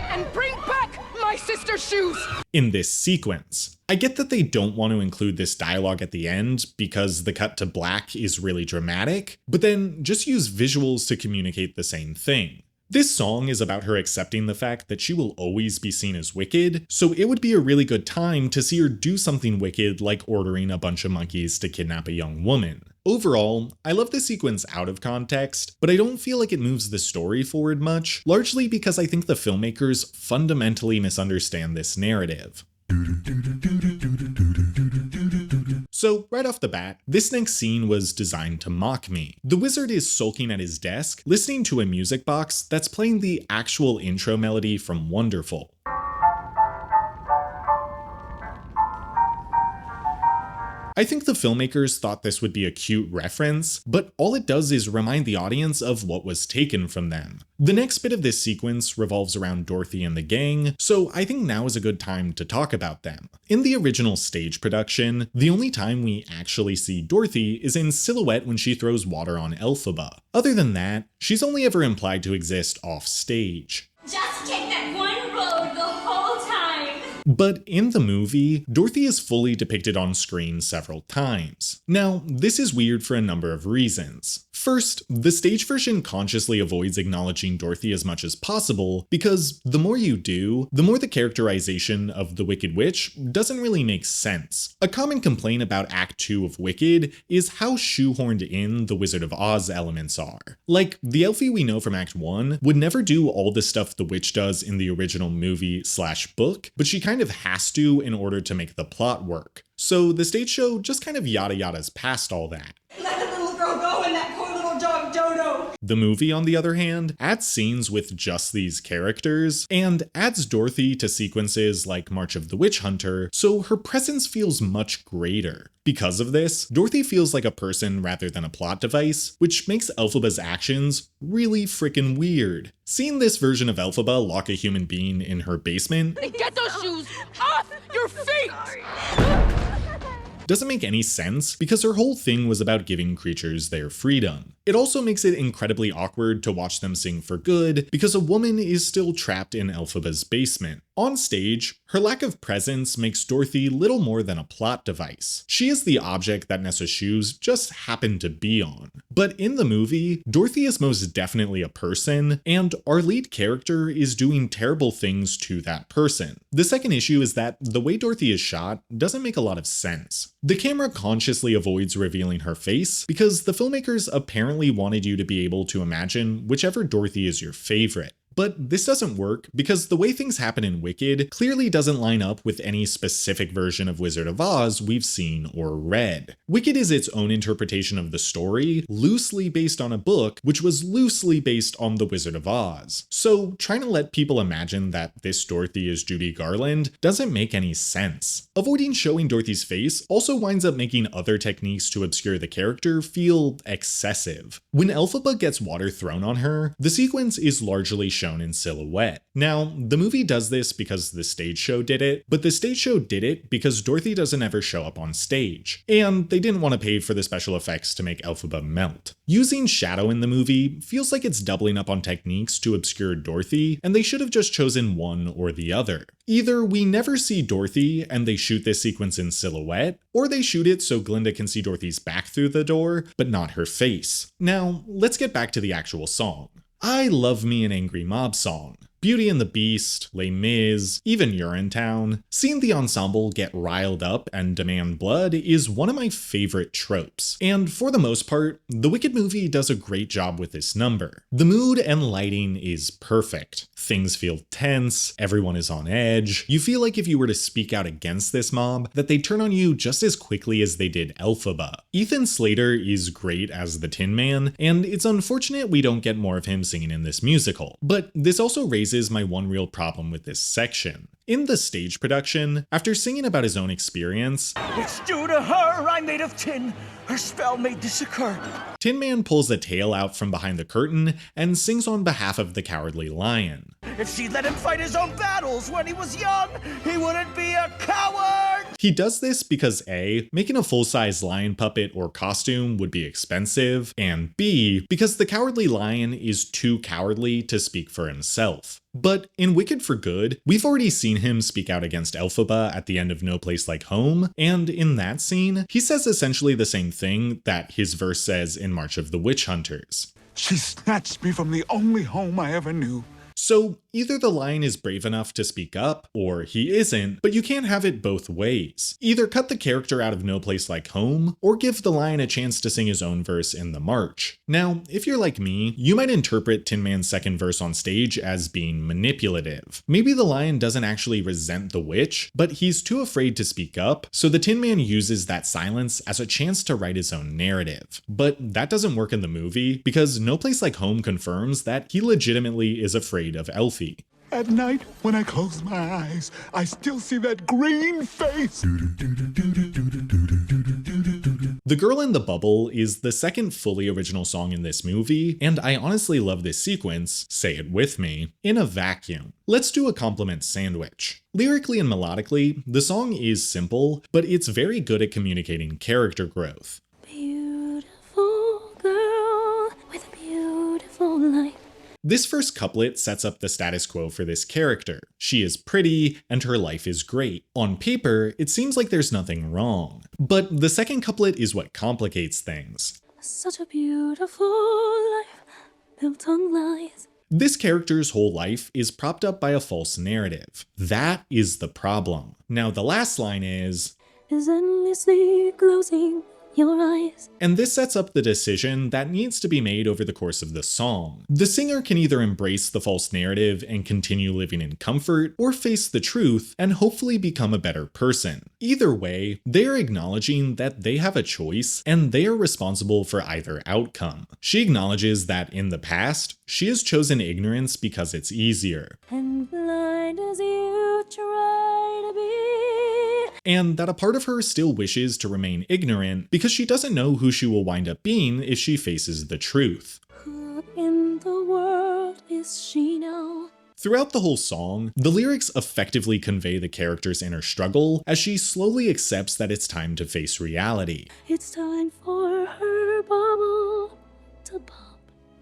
and bring back my sister's shoes! In this sequence. I get that they don't want to include this dialogue at the end because the cut to black is really dramatic, but then just use visuals to communicate the same thing. This song is about her accepting the fact that she will always be seen as wicked, so it would be a really good time to see her do something wicked like ordering a bunch of monkeys to kidnap a young woman. Overall, I love this sequence out of context, but I don't feel like it moves the story forward much, largely because I think the filmmakers fundamentally misunderstand this narrative. So, right off the bat, this next scene was designed to mock me. The wizard is sulking at his desk, listening to a music box that's playing the actual intro melody from Wonderful. I think the filmmakers thought this would be a cute reference, but all it does is remind the audience of what was taken from them. The next bit of this sequence revolves around Dorothy and the gang, so I think now is a good time to talk about them. In the original stage production, the only time we actually see Dorothy is in silhouette when she throws water on Elphaba. Other than that, she's only ever implied to exist off stage. Just take that one road the whole time. But in the movie, Dorothy is fully depicted on screen several times. Now, this is weird for a number of reasons. First, the stage version consciously avoids acknowledging Dorothy as much as possible, because the more you do, the more the characterization of the Wicked Witch doesn't really make sense. A common complaint about Act 2 of Wicked is how shoehorned in the Wizard of Oz elements are. Like, the Elfie we know from Act 1 would never do all the stuff the witch does in the original movie/book, but she kind of has to in order to make the plot work. So the stage show just kind of yada yadas past all that. Let the little girl go and that poor little dog Dodo. The movie, on the other hand, adds scenes with just these characters, and adds Dorothy to sequences like March of the Witch Hunter, so her presence feels much greater. Because of this, Dorothy feels like a person rather than a plot device, which makes Elphaba's actions really freaking weird. Seeing this version of Elphaba lock a human being in her basement Get those shoes off your feet! doesn't make any sense because her whole thing was about giving creatures their freedom. It also makes it incredibly awkward to watch them sing for good because a woman is still trapped in Elphaba's basement. On stage, her lack of presence makes Dorothy little more than a plot device. She is the object that Nessa's shoes just happen to be on. But in the movie, Dorothy is most definitely a person, and our lead character is doing terrible things to that person. The second issue is that the way Dorothy is shot doesn't make a lot of sense. The camera consciously avoids revealing her face because the filmmakers apparently wanted you to be able to imagine whichever Dorothy is your favorite. But this doesn't work because the way things happen in Wicked clearly doesn't line up with any specific version of Wizard of Oz we've seen or read. Wicked is its own interpretation of the story, loosely based on a book, which was loosely based on the Wizard of Oz. So trying to let people imagine that this Dorothy is Judy Garland doesn't make any sense. Avoiding showing Dorothy's face also winds up making other techniques to obscure the character feel excessive. When Elphaba gets water thrown on her, the sequence is largely shown in silhouette. Now, the movie does this because the stage show did it, but the stage show did it because Dorothy doesn't ever show up on stage, and they didn't want to pay for the special effects to make Elphaba melt. Using shadow in the movie feels like it's doubling up on techniques to obscure Dorothy, and they should have just chosen one or the other. Either we never see Dorothy and they shoot this sequence in silhouette, or they shoot it so Glinda can see Dorothy's back through the door, but not her face. Now, let's get back to the actual song. I love me an angry mob song. Beauty and the Beast, Les Mis, even Urinetown. Seeing the ensemble get riled up and demand blood is one of my favorite tropes. And for the most part, the Wicked movie does a great job with this number. The mood and lighting is perfect. Things feel tense, everyone is on edge. You feel like if you were to speak out against this mob, that they'd turn on you just as quickly as they did Elphaba. Ethan Slater is great as the Tin Man, and it's unfortunate we don't get more of him singing in this musical. But this also raises my one real problem with this section. In the stage production, after singing about his own experience, "It's due to her I'm made of tin. Her spell made this occur." Tin Man pulls the tail out from behind the curtain and sings on behalf of the Cowardly Lion. "If she'd let him fight his own battles when he was young, he wouldn't be a coward!" He does this because A, making a full-size lion puppet or costume would be expensive, and B, because the Cowardly Lion is too cowardly to speak for himself. But in Wicked for Good, we've already seen him speak out against Elphaba at the end of No Place Like Home, and in that scene, he says essentially the same thing that his verse says in March of the Witch Hunters. "She snatched me from the only home I ever knew." So Either the lion is brave enough to speak up, or he isn't, but you can't have it both ways. Either cut the character out of No Place Like Home, or give the lion a chance to sing his own verse in the march. Now, if you're like me, you might interpret Tin Man's second verse on stage as being manipulative. Maybe the lion doesn't actually resent the witch, but he's too afraid to speak up, so the Tin Man uses that silence as a chance to write his own narrative. But that doesn't work in the movie, because No Place Like Home confirms that he legitimately is afraid of Elphie. At night, when I close my eyes, I still see that green face. The Girl in the Bubble is the second fully original song in this movie, and I honestly love this sequence, say it with me, in a vacuum. Let's do a compliment sandwich. Lyrically and melodically, the song is simple, but it's very good at communicating character growth. Beautiful girl with a beautiful life. This first couplet sets up the status quo for this character. She is pretty, and her life is great. On paper, it seems like there's nothing wrong. But the second couplet is what complicates things. Such a beautiful life built on lies. This character's whole life is propped up by a false narrative. That is the problem. Now the last line is endlessly closing your eyes. And this sets up the decision that needs to be made over the course of the song. The singer can either embrace the false narrative and continue living in comfort, or face the truth and hopefully become a better person. Either way, they are acknowledging that they have a choice and they are responsible for either outcome. She acknowledges that in the past, she has chosen ignorance because it's easier. And blind as you try to be. And that a part of her still wishes to remain ignorant because she doesn't know who she will wind up being if she faces the truth. Who in the world is she now? Throughout the whole song, the lyrics effectively convey the character's inner struggle as she slowly accepts that it's time to face reality. It's time for her bubble to pop.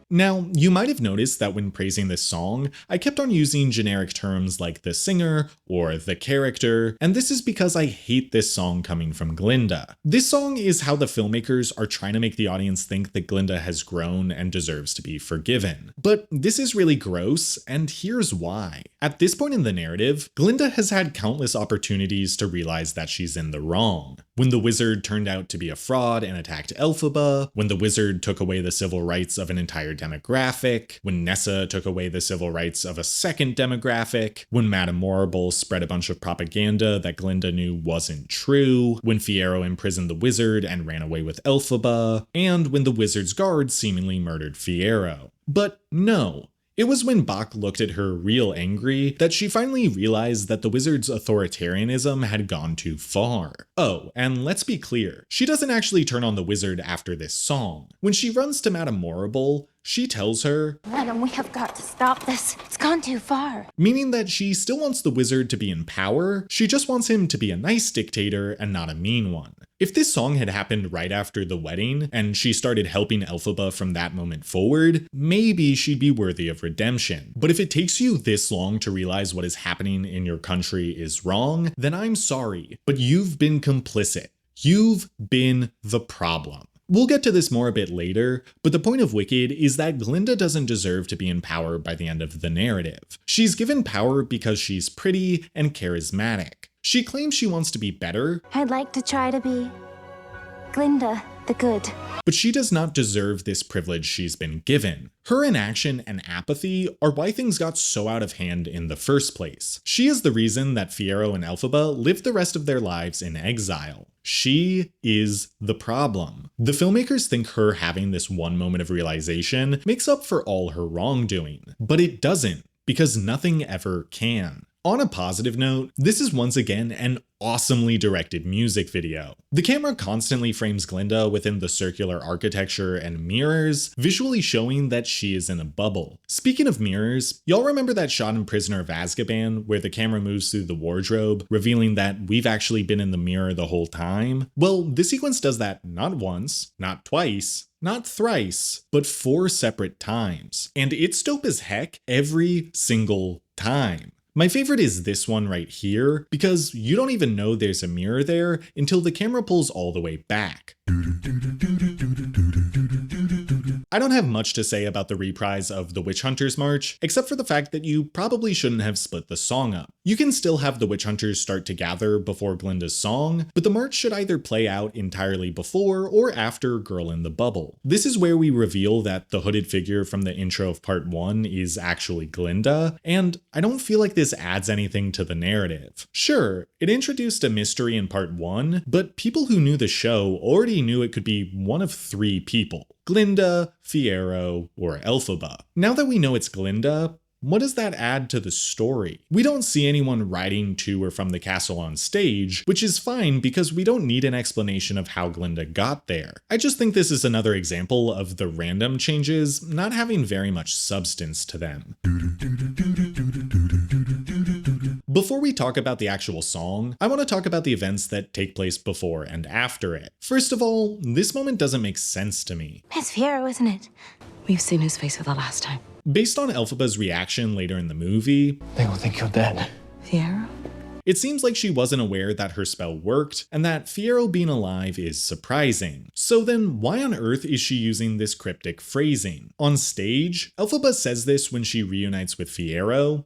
Now, you might have noticed that when praising this song, I kept on using generic terms like the singer or the character, and this is because I hate this song coming from Glinda. This song is how the filmmakers are trying to make the audience think that Glinda has grown and deserves to be forgiven. But this is really gross, and here's why. At this point in the narrative, Glinda has had countless opportunities to realize that she's in the wrong. When the wizard turned out to be a fraud and attacked Elphaba, when the wizard took away the civil rights of an entire demographic, when Nessa took away the civil rights of a second demographic, when Madame Morrible spread a bunch of propaganda that Glinda knew wasn't true, when Fiero imprisoned the wizard and ran away with Elphaba, and when the wizard's guards seemingly murdered Fiero. But no. It was when Bach looked at her real angry that she finally realized that the wizard's authoritarianism had gone too far. Oh, and let's be clear, she doesn't actually turn on the wizard after this song. When she runs to Madame Morrible, she tells her, "Madam, we have got to stop this. It's gone too far." Meaning that she still wants the wizard to be in power, she just wants him to be a nice dictator and not a mean one. If this song had happened right after the wedding, and she started helping Elphaba from that moment forward, maybe she'd be worthy of redemption. But if it takes you this long to realize what is happening in your country is wrong, then I'm sorry, but you've been complicit. You've been the problem. We'll get to this more a bit later, but the point of Wicked is that Glinda doesn't deserve to be in power by the end of the narrative. She's given power because she's pretty and charismatic. She claims she wants to be better. I'd like to try to be Glinda the Good. But she does not deserve this privilege she's been given. Her inaction and apathy are why things got so out of hand in the first place. She is the reason that Fiero and Elphaba lived the rest of their lives in exile. She is the problem. The filmmakers think her having this one moment of realization makes up for all her wrongdoing, but it doesn't, because nothing ever can. On a positive note, this is once again an awesomely directed music video. The camera constantly frames Glinda within the circular architecture and mirrors, visually showing that she is in a bubble. Speaking of mirrors, y'all remember that shot in Prisoner of Azkaban where the camera moves through the wardrobe, revealing that we've actually been in the mirror the whole time? Well, this sequence does that not once, not twice, not thrice, but 4 separate times. And it's dope as heck every single time. My favorite is this one right here, because you don't even know there's a mirror there until the camera pulls all the way back. I don't have much to say about the reprise of the Witch Hunters March, except for the fact that you probably shouldn't have split the song up. You can still have the Witch Hunters start to gather before Glinda's song, but the march should either play out entirely before or after Girl in the Bubble. This is where we reveal that the hooded figure from the intro of part 1 is actually Glinda, and I don't feel like this adds anything to the narrative. Sure, it introduced a mystery in part 1, but people who knew the show already knew it could be one of 3 people: Glinda, Fiero, or Elphaba. Now that we know it's Glinda, what does that add to the story? We don't see anyone riding to or from the castle on stage, which is fine because we don't need an explanation of how Glinda got there. I just think this is another example of the random changes not having very much substance to them. Before we talk about the actual song, I want to talk about the events that take place before and after it. First of all, this moment doesn't make sense to me. It's Fiero, isn't it? We've seen his face for the last time. Based on Elphaba's reaction later in the movie, they will think you're dead. Fiero? It seems like she wasn't aware that her spell worked, and that Fiero being alive is surprising. So then why on earth is she using this cryptic phrasing? On stage, Elphaba says this when she reunites with Fiero,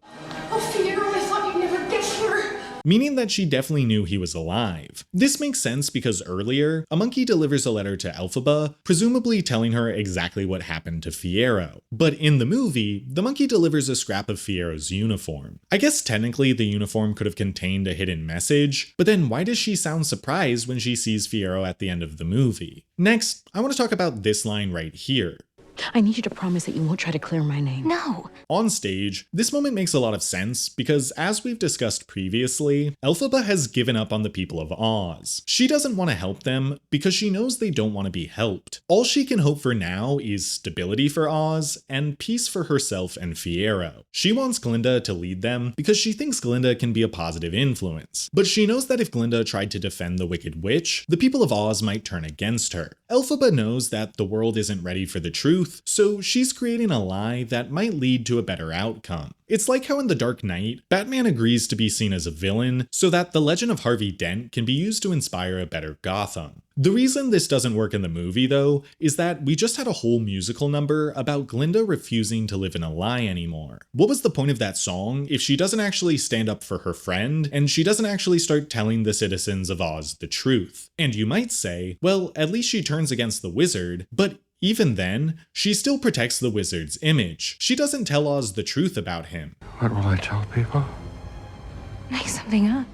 Oh, Fiero, I thought you'd never get here. Meaning that she definitely knew he was alive. This makes sense because earlier, a monkey delivers a letter to Elphaba, presumably telling her exactly what happened to Fiero. But in the movie, the monkey delivers a scrap of Fiero's uniform. I guess technically the uniform could have contained a hidden message, but then why does she sound surprised when she sees Fiero at the end of the movie? Next, I want to talk about this line right here. I need you to promise that you won't try to clear my name. No. On stage, this moment makes a lot of sense because, as we've discussed previously, Elphaba has given up on the people of Oz. She doesn't want to help them because she knows they don't want to be helped. All she can hope for now is stability for Oz and peace for herself and Fiero. She wants Glinda to lead them because she thinks Glinda can be a positive influence. But she knows that if Glinda tried to defend the Wicked Witch, the people of Oz might turn against her. Elphaba knows that the world isn't ready for the truth, so she's creating a lie that might lead to a better outcome. It's like how in The Dark Knight, Batman agrees to be seen as a villain so that the legend of Harvey Dent can be used to inspire a better Gotham. The reason this doesn't work in the movie, though, is that we just had a whole musical number about Glinda refusing to live in a lie anymore. What was the point of that song if she doesn't actually stand up for her friend, and she doesn't actually start telling the citizens of Oz the truth? And you might say, well, at least she turns against the wizard, but even then, she still protects the wizard's image. She doesn't tell Oz the truth about him. What will I tell people? Make something up.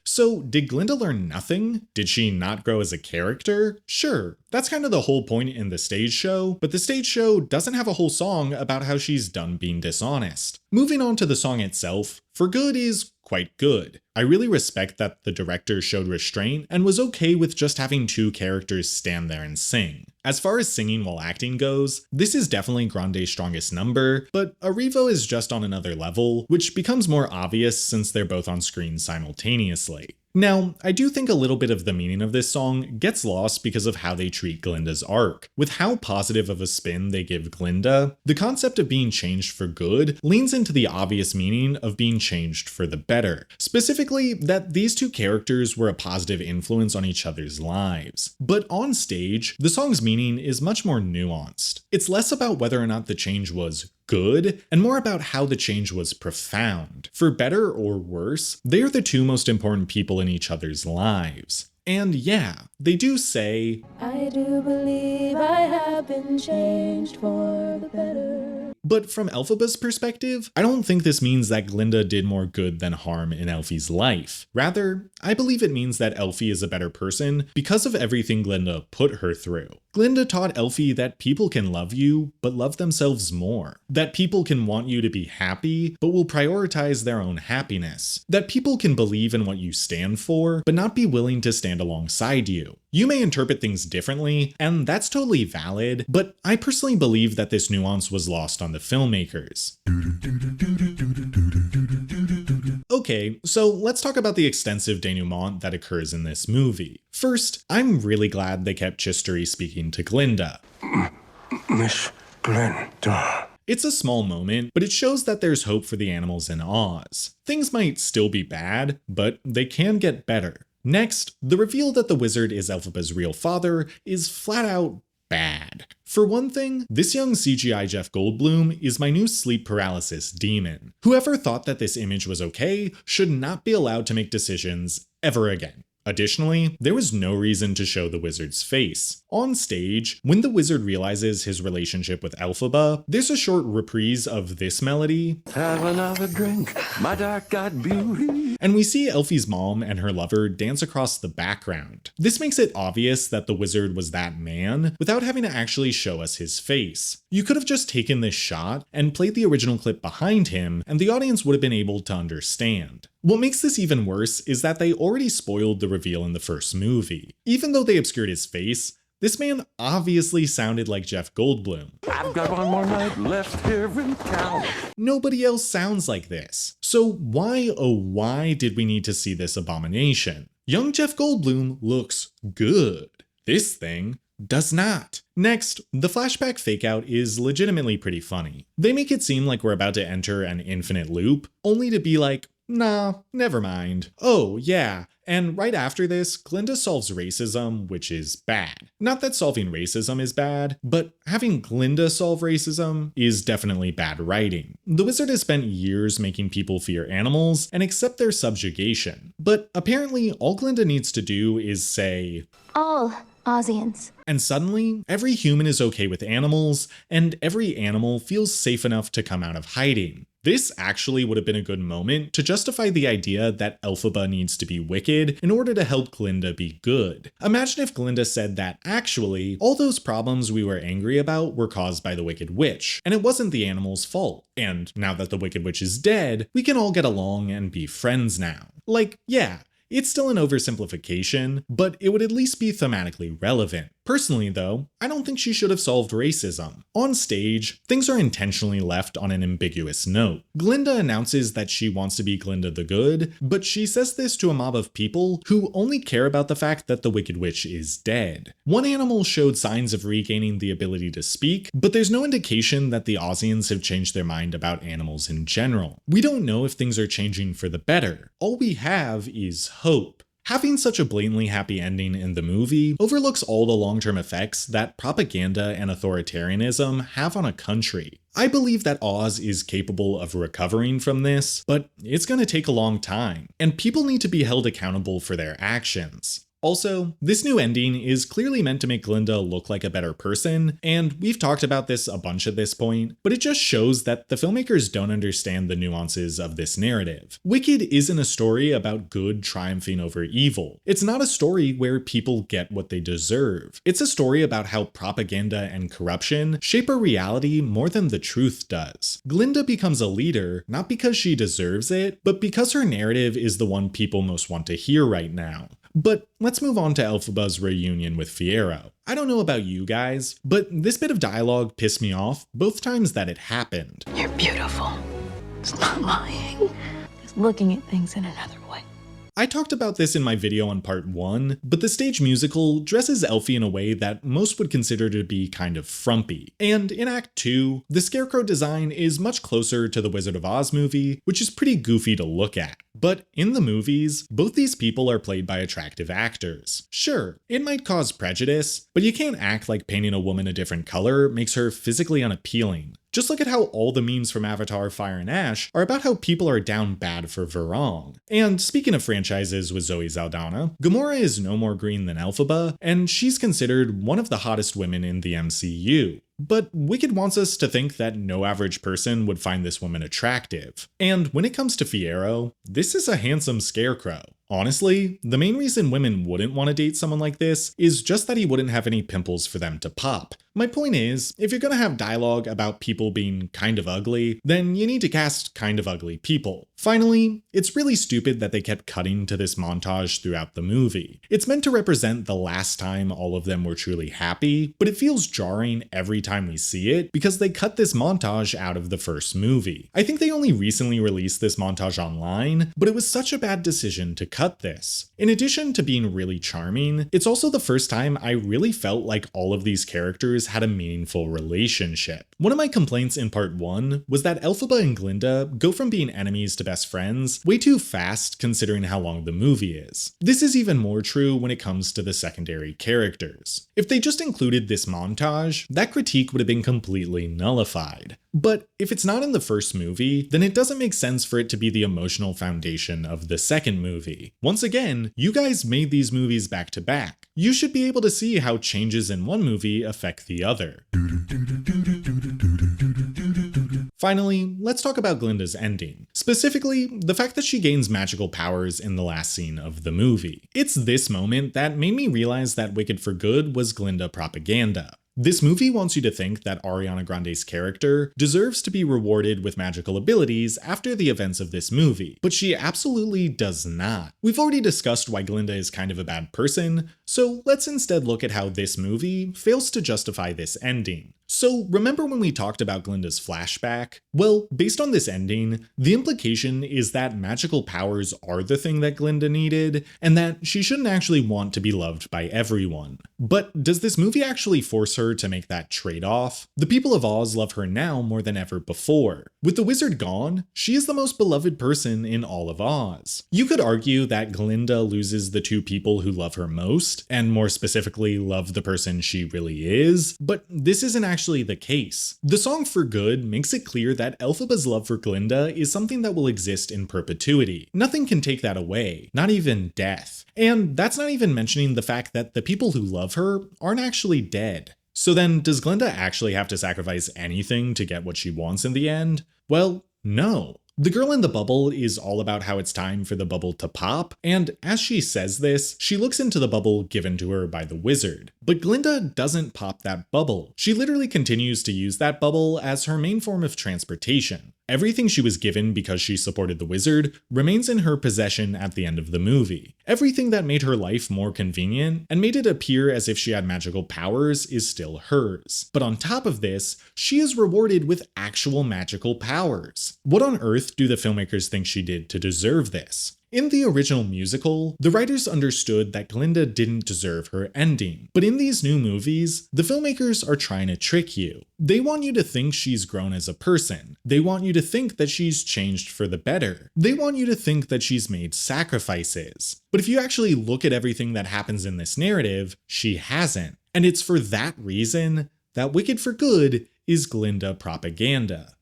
So, did Glinda learn nothing? Did she not grow as a character? Sure, that's kind of the whole point in the stage show, but the stage show doesn't have a whole song about how she's done being dishonest. Moving on to the song itself, For Good is quite good. I really respect that the director showed restraint and was okay with just having 2 characters stand there and sing. As far as singing while acting goes, this is definitely Grande's strongest number, but Arrivo is just on another level, which becomes more obvious since they're both on screen simultaneously. Now, I do think a little bit of the meaning of this song gets lost because of how they treat Glinda's arc. With how positive of a spin they give Glinda, the concept of being changed for good leans into the obvious meaning of being changed for the better. Specifically, that these 2 characters were a positive influence on each other's lives. But on stage, the song's meaning is much more nuanced. It's less about whether or not the change was good, and more about how the change was profound. For better or worse, they are the 2 most important people in each other's lives. And yeah, they do say, I do believe I have been changed for the better. But from Elphaba's perspective, I don't think this means that Glinda did more good than harm in Elfie's life. Rather, I believe it means that Elfie is a better person because of everything Glinda put her through. Glinda taught Elfie that people can love you, but love themselves more. That people can want you to be happy, but will prioritize their own happiness. That people can believe in what you stand for, but not be willing to stand alongside you. You may interpret things differently, and that's totally valid, but I personally believe that this nuance was lost on the filmmakers. Okay, so let's talk about the extensive denouement that occurs in this movie. First, I'm really glad they kept Chistery speaking to Glinda. Miss Glinda. It's a small moment, but it shows that there's hope for the animals in Oz. Things might still be bad, but they can get better. Next, the reveal that the wizard is Elphaba's real father is flat out bad. For one thing, this young CGI Jeff Goldblum is my new sleep paralysis demon. Whoever thought that this image was okay should not be allowed to make decisions ever again. Additionally, there was no reason to show the wizard's face. On stage, when the wizard realizes his relationship with Elphaba, there's a short reprise of this melody. Have another drink, my dark-eyed beauty. And we see Elfie's mom and her lover dance across the background. This makes it obvious that the wizard was that man without having to actually show us his face. You could have just taken this shot and played the original clip behind him, and the audience would have been able to understand. What makes this even worse is that they already spoiled the reveal in the first movie. Even though they obscured his face, this man obviously sounded like Jeff Goldblum. I've got one more night left here in town. Nobody else sounds like this. So why, oh why did we need to see this abomination? Young Jeff Goldblum looks good. This thing does not. Next, the flashback fakeout is legitimately pretty funny. They make it seem like we're about to enter an infinite loop, only to be like, nah, never mind. Oh, yeah, and right after this, Glinda solves racism, which is bad. Not that solving racism is bad, but having Glinda solve racism is definitely bad writing. The wizard has spent years making people fear animals and accept their subjugation, but apparently all Glinda needs to do is say, all Aussians. And suddenly, every human is okay with animals, and every animal feels safe enough to come out of hiding. This actually would have been a good moment to justify the idea that Elphaba needs to be wicked in order to help Glinda be good. Imagine if Glinda said that actually, all those problems we were angry about were caused by the Wicked Witch, and it wasn't the animal's fault. And now that the Wicked Witch is dead, we can all get along and be friends now. Like, yeah, it's still an oversimplification, but it would at least be thematically relevant. Personally though, I don't think she should have solved racism. On stage, things are intentionally left on an ambiguous note. Glinda announces that she wants to be Glinda the Good, but she says this to a mob of people who only care about the fact that the Wicked Witch is dead. One animal showed signs of regaining the ability to speak, but there's no indication that the Aussians have changed their mind about animals in general. We don't know if things are changing for the better. All we have is hope. Having such a blatantly happy ending in the movie overlooks all the long-term effects that propaganda and authoritarianism have on a country. I believe that Oz is capable of recovering from this, but it's going to take a long time, and people need to be held accountable for their actions. Also, this new ending is clearly meant to make Glinda look like a better person, and we've talked about this a bunch at this point, but it just shows that the filmmakers don't understand the nuances of this narrative. Wicked isn't a story about good triumphing over evil. It's not a story where people get what they deserve. It's a story about how propaganda and corruption shape our reality more than the truth does. Glinda becomes a leader, not because she deserves it, but because her narrative is the one people most want to hear right now. But let's move on to Elphaba's reunion with Fiero. I don't know about you guys, but this bit of dialogue pissed me off both times that it happened. You're beautiful. It's not lying. It's looking at things in another way. I talked about this in my video on part 1, but the stage musical dresses Elfie in a way that most would consider to be kind of frumpy. And in Act 2, the Scarecrow design is much closer to the Wizard of Oz movie, which is pretty goofy to look at. But in the movies, both these people are played by attractive actors. Sure, it might cause prejudice, but you can't act like painting a woman a different color makes her physically unappealing. Just look at how all the memes from Avatar, Fire and Ash are about how people are down bad for Varong. And speaking of franchises with Zoe Saldana, Gamora is no more green than Elphaba, and she's considered one of the hottest women in the MCU. But Wicked wants us to think that no average person would find this woman attractive. And when it comes to Fiero, this is a handsome scarecrow. Honestly, the main reason women wouldn't want to date someone like this is just that he wouldn't have any pimples for them to pop. My point is, if you're gonna have dialogue about people being kind of ugly, then you need to cast kind of ugly people. Finally, it's really stupid that they kept cutting to this montage throughout the movie. It's meant to represent the last time all of them were truly happy, but it feels jarring every time we see it because they cut this montage out of the first movie. I think they only recently released this montage online, but it was such a bad decision to cut this. In addition to being really charming, it's also the first time I really felt like all of these characters characters had a meaningful relationship. One of my complaints in part 1 was that Elphaba and Glinda go from being enemies to best friends way too fast considering how long the movie is. This is even more true when it comes to the secondary characters. If they just included this montage, that critique would have been completely nullified. But if it's not in the first movie, then it doesn't make sense for it to be the emotional foundation of the second movie. Once again, you guys made these movies back to back. You should be able to see how changes in one movie affect the other. Finally, let's talk about Glinda's ending. Specifically, the fact that she gains magical powers in the last scene of the movie. It's this moment that made me realize that Wicked for Good was Glinda propaganda. This movie wants you to think that Ariana Grande's character deserves to be rewarded with magical abilities after the events of this movie, but she absolutely does not. We've already discussed why Glinda is kind of a bad person, so let's instead look at how this movie fails to justify this ending. So remember when we talked about Glinda's flashback? Well, based on this ending, the implication is that magical powers are the thing that Glinda needed, and that she shouldn't actually want to be loved by everyone. But does this movie actually force her to make that trade-off? The people of Oz love her now more than ever before. With the wizard gone, she is the most beloved person in all of Oz. You could argue that Glinda loses the two people who love her most, and more specifically love the person she really is, but this isn't actually the case. The song For Good makes it clear that Elphaba's love for Glinda is something that will exist in perpetuity. Nothing can take that away, not even death. And that's not even mentioning the fact that the people who love her aren't actually dead. So then, does Glinda actually have to sacrifice anything to get what she wants in the end? Well, no. The girl in the bubble is all about how it's time for the bubble to pop, and as she says this, she looks into the bubble given to her by the wizard. But Glinda doesn't pop that bubble. She literally continues to use that bubble as her main form of transportation. Everything she was given because she supported the wizard remains in her possession at the end of the movie. Everything that made her life more convenient and made it appear as if she had magical powers is still hers. But on top of this, she is rewarded with actual magical powers. What on earth do the filmmakers think she did to deserve this? In the original musical, the writers understood that Glinda didn't deserve her ending. But in these new movies, the filmmakers are trying to trick you. They want you to think she's grown as a person. They want you to think that she's changed for the better. They want you to think that she's made sacrifices. But if you actually look at everything that happens in this narrative, she hasn't. And it's for that reason that Wicked for Good is Glinda propaganda.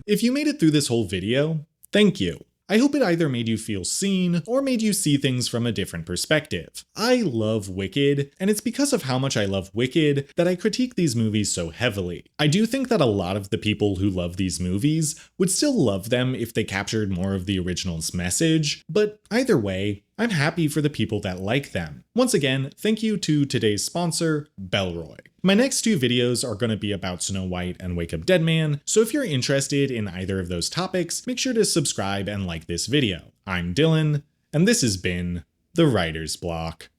If you made it through this whole video, thank you. I hope it either made you feel seen or made you see things from a different perspective. I love Wicked, and it's because of how much I love Wicked that I critique these movies so heavily. I do think that a lot of the people who love these movies would still love them if they captured more of the original's message, but either way, I'm happy for the people that like them. Once again, thank you to today's sponsor, Bellroy. My next two videos are going to be about Snow White and Wake Up Dead Man, so if you're interested in either of those topics, make sure to subscribe and like this video. I'm Dylan, and this has been The Writer's Block.